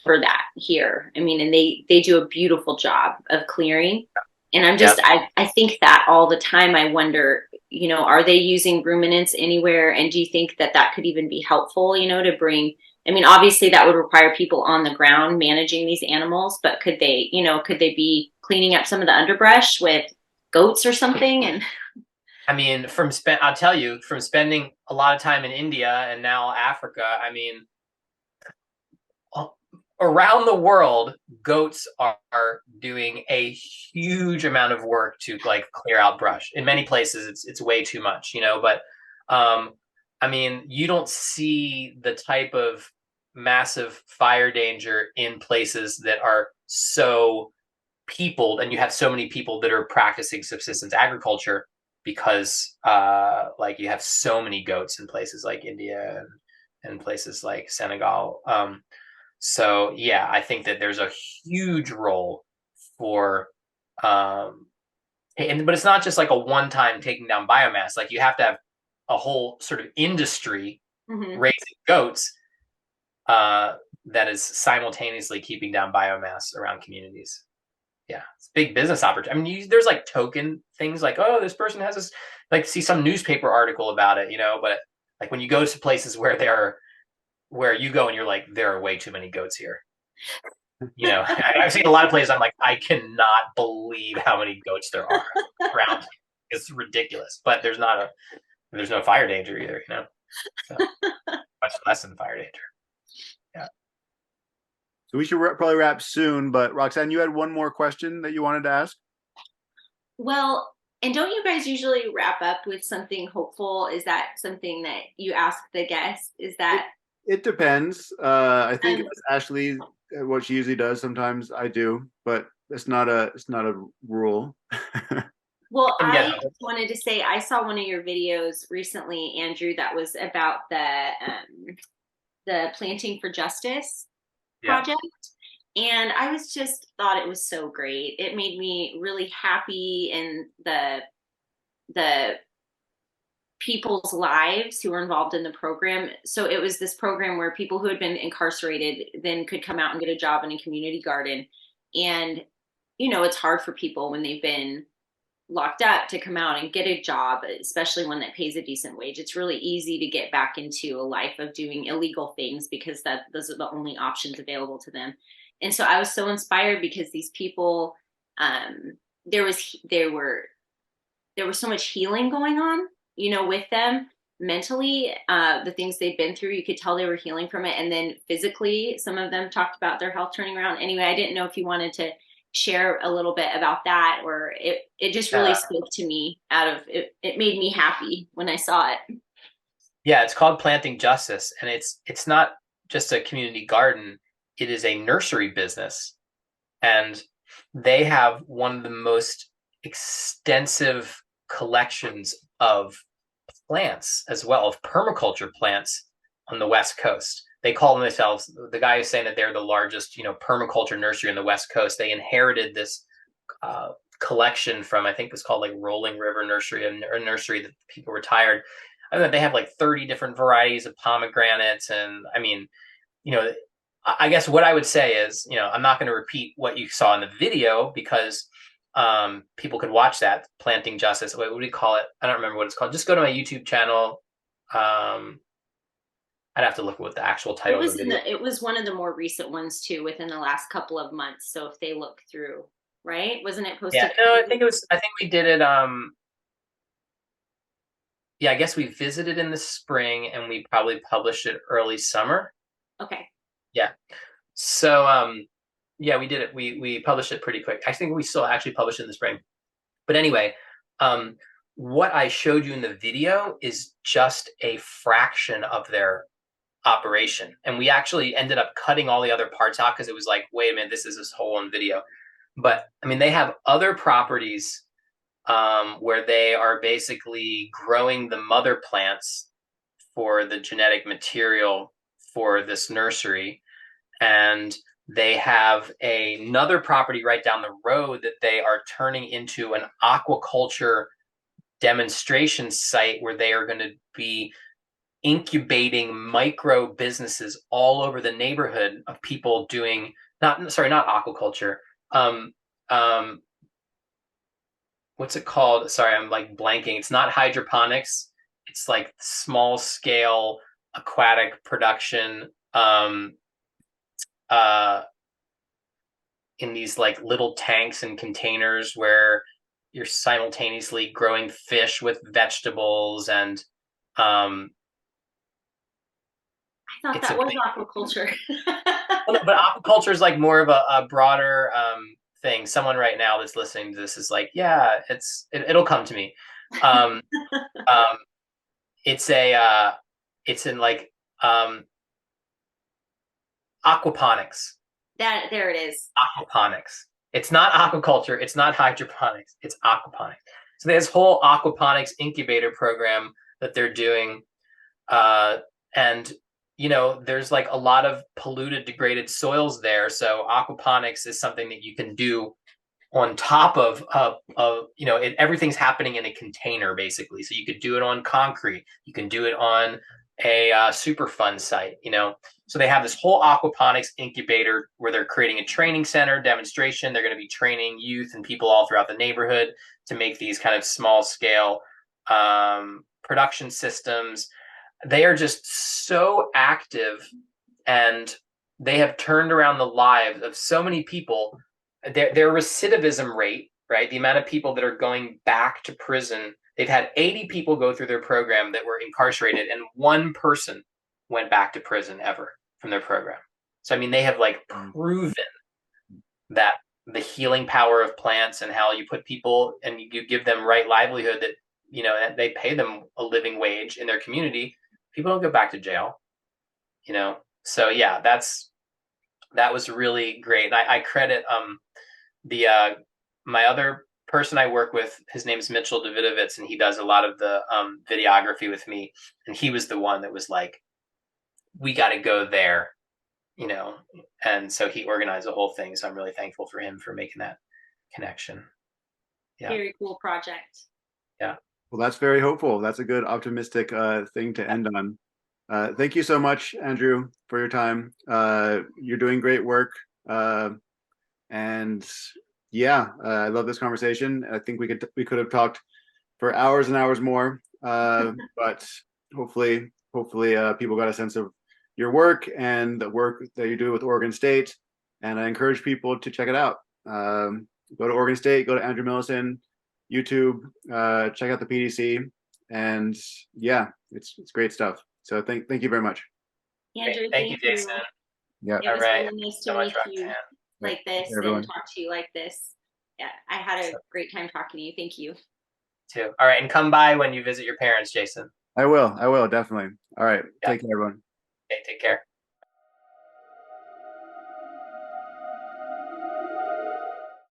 for that here. I mean, and they do a beautiful job of clearing. And
Yep.
I think that all the time. I wonder, are they using ruminants anywhere? And do you think that that could even be helpful, to bring, I mean, obviously that would require people on the ground managing these animals, but could they be cleaning up some of the underbrush with goats or something? And
I mean, I'll tell you, from spending a lot of time in India and now Africa, I mean, around the world, goats are doing a huge amount of work to like clear out brush. In many places, it's way too much, but I mean, you don't see the type of massive fire danger in places that are so peopled, and you have so many people that are practicing subsistence agriculture because like you have so many goats in places like India and places like Senegal. So yeah, I think that there's a huge role for but it's not just like a one-time taking down biomass. Like you have to have a whole sort of industry
Mhm.
raising goats that is simultaneously keeping down biomass around communities. Yeah, it's a big business opportunity. I mean, there's like token things like, oh, this person has this, like see some newspaper article about it, but like when you go to places where you go and you're like, there are way too many goats here. I've seen a lot of places. I'm like, I cannot believe how many goats there are around. It's ridiculous, but there's no fire danger either, so much less than fire danger. Yeah.
So we should probably wrap soon, but Roxanne, you had one more question that you wanted to ask?
Well, and don't you guys usually wrap up with something hopeful? Is that something that you ask the guests? Is that
It depends. I think
um,
Ashley, what she usually does, sometimes I do, but it's not a rule.
well,
I'm
I
getting
wanted to say I saw one of your videos recently, Andrew, that was about the Planting for Justice
yeah.
project. And I was just thought it was so great. It made me really happy in the people's lives who were involved in the program. So it was this program where people who had been incarcerated then could come out and get a job in a community garden. And, it's hard for people when they've been locked up to come out and get a job, especially one that pays a decent wage. It's really easy to get back into a life of doing illegal things because those are the only options available to them. And so I was so inspired because these people, there was so much healing going on, with them mentally, the things they'd been through. You could tell they were healing from it. And then physically, some of them talked about their health turning around. Anyway, I didn't know if you wanted to share a little bit about that, or it just really
Uh,
spoke to me out of it. It made me happy when I saw it.
yeah, it's called Planting Justice, and it's not just a community garden. It is a nursery business, and they have one of the most extensive collections of plants as well, of permaculture plants on the West Coast. They call themselves, the guy is saying that they're the largest, permaculture nursery in the West Coast. They inherited this uh, collection from, I think it's called like Rolling River Nursery, a nursery that people retired. I mean, they have like 30 different varieties of pomegranates. And I mean, you know, I guess what I would say is, I'm not going to repeat what you saw in the video because people could watch that. Planting Justice. What do we call it? I don't remember what it's called. Just go to my YouTube channel. I'd have to look at what the actual title of the video.
It was one of the more recent ones too, within the last couple of months. So if they look through, right? Wasn't it posted?
Yeah, no, I think we did it. Yeah, I guess we visited in the spring and we probably published it early summer.
Okay.
Yeah. So, yeah, we did it. We published it pretty quick. I think we still actually published it in the spring. But anyway, what I showed you in the video is just a fraction of their operation. And we actually ended up cutting all the other parts out because it was like, wait a minute, this is this whole one video. But I mean, they have other properties where they are basically growing the mother plants for the genetic material for this nursery. And they have another property right down the road that they are turning into an aquaculture demonstration site where they are going to be incubating micro businesses all over the neighborhood of people doing not aquaculture. What's it called? Sorry, I'm like blanking. It's not hydroponics. It's like small scale aquatic production. In these like little tanks and containers where you're simultaneously growing fish with vegetables and
I thought that was aquaculture.
but aquaculture is like more of a broader thing. Someone right now that's listening to this is like, yeah, it'll come to me. It's in like aquaponics.
There it is.
Aquaponics. It's not aquaculture. It's not hydroponics. It's aquaponics. So there's this whole aquaponics incubator program that they're doing. And, there's like a lot of polluted, degraded soils there. So aquaponics is something that you can do on top of everything's happening in a container, basically. So you could do it on concrete. You can do it on a Superfund site, So they have this whole aquaponics incubator where they're creating a training center demonstration. They're going to be training youth and people all throughout the neighborhood to make these kind of small scale production systems. They are just so active, and they have turned around the lives of so many people. Their recidivism rate, right? The amount of people that are going back to prison. They've had 80 people go through their program that were incarcerated, and one person went back to prison ever from their program. So, I mean, they have like proven that the healing power of plants and how you put people and you give them right livelihood that, and they pay them a living wage in their community. People don't go back to jail, So yeah, that was really great. And I credit my other person I work with, his name's Mitchell Davidovitz, and he does a lot of the videography with me. And he was the one that was like, we got to go there, and so he organized the whole thing. So I'm really thankful for him for making that connection.
Yeah. Very cool project.
Yeah.
Well, that's very hopeful. That's a good optimistic thing to end on. Thank you so much, Andrew, for your time. You're doing great work. And yeah, I love this conversation. I think we could have talked for hours and hours more, but hopefully people got a sense of your work and the work that you do with Oregon State. And I encourage people to check it out. Go to Oregon State, go to Andrew Millison, YouTube, check out the PDC, and yeah, it's great stuff. So thank you very much.
Andrew,
thank you, Jason.
Yeah.
It was really nice to meet you like this and talk to you like this. Yeah, I had a great time talking to you. Thank you.
Too. All right, and come by when you visit your parents, Jason.
I will definitely. All right, take care, everyone.
Okay, take care.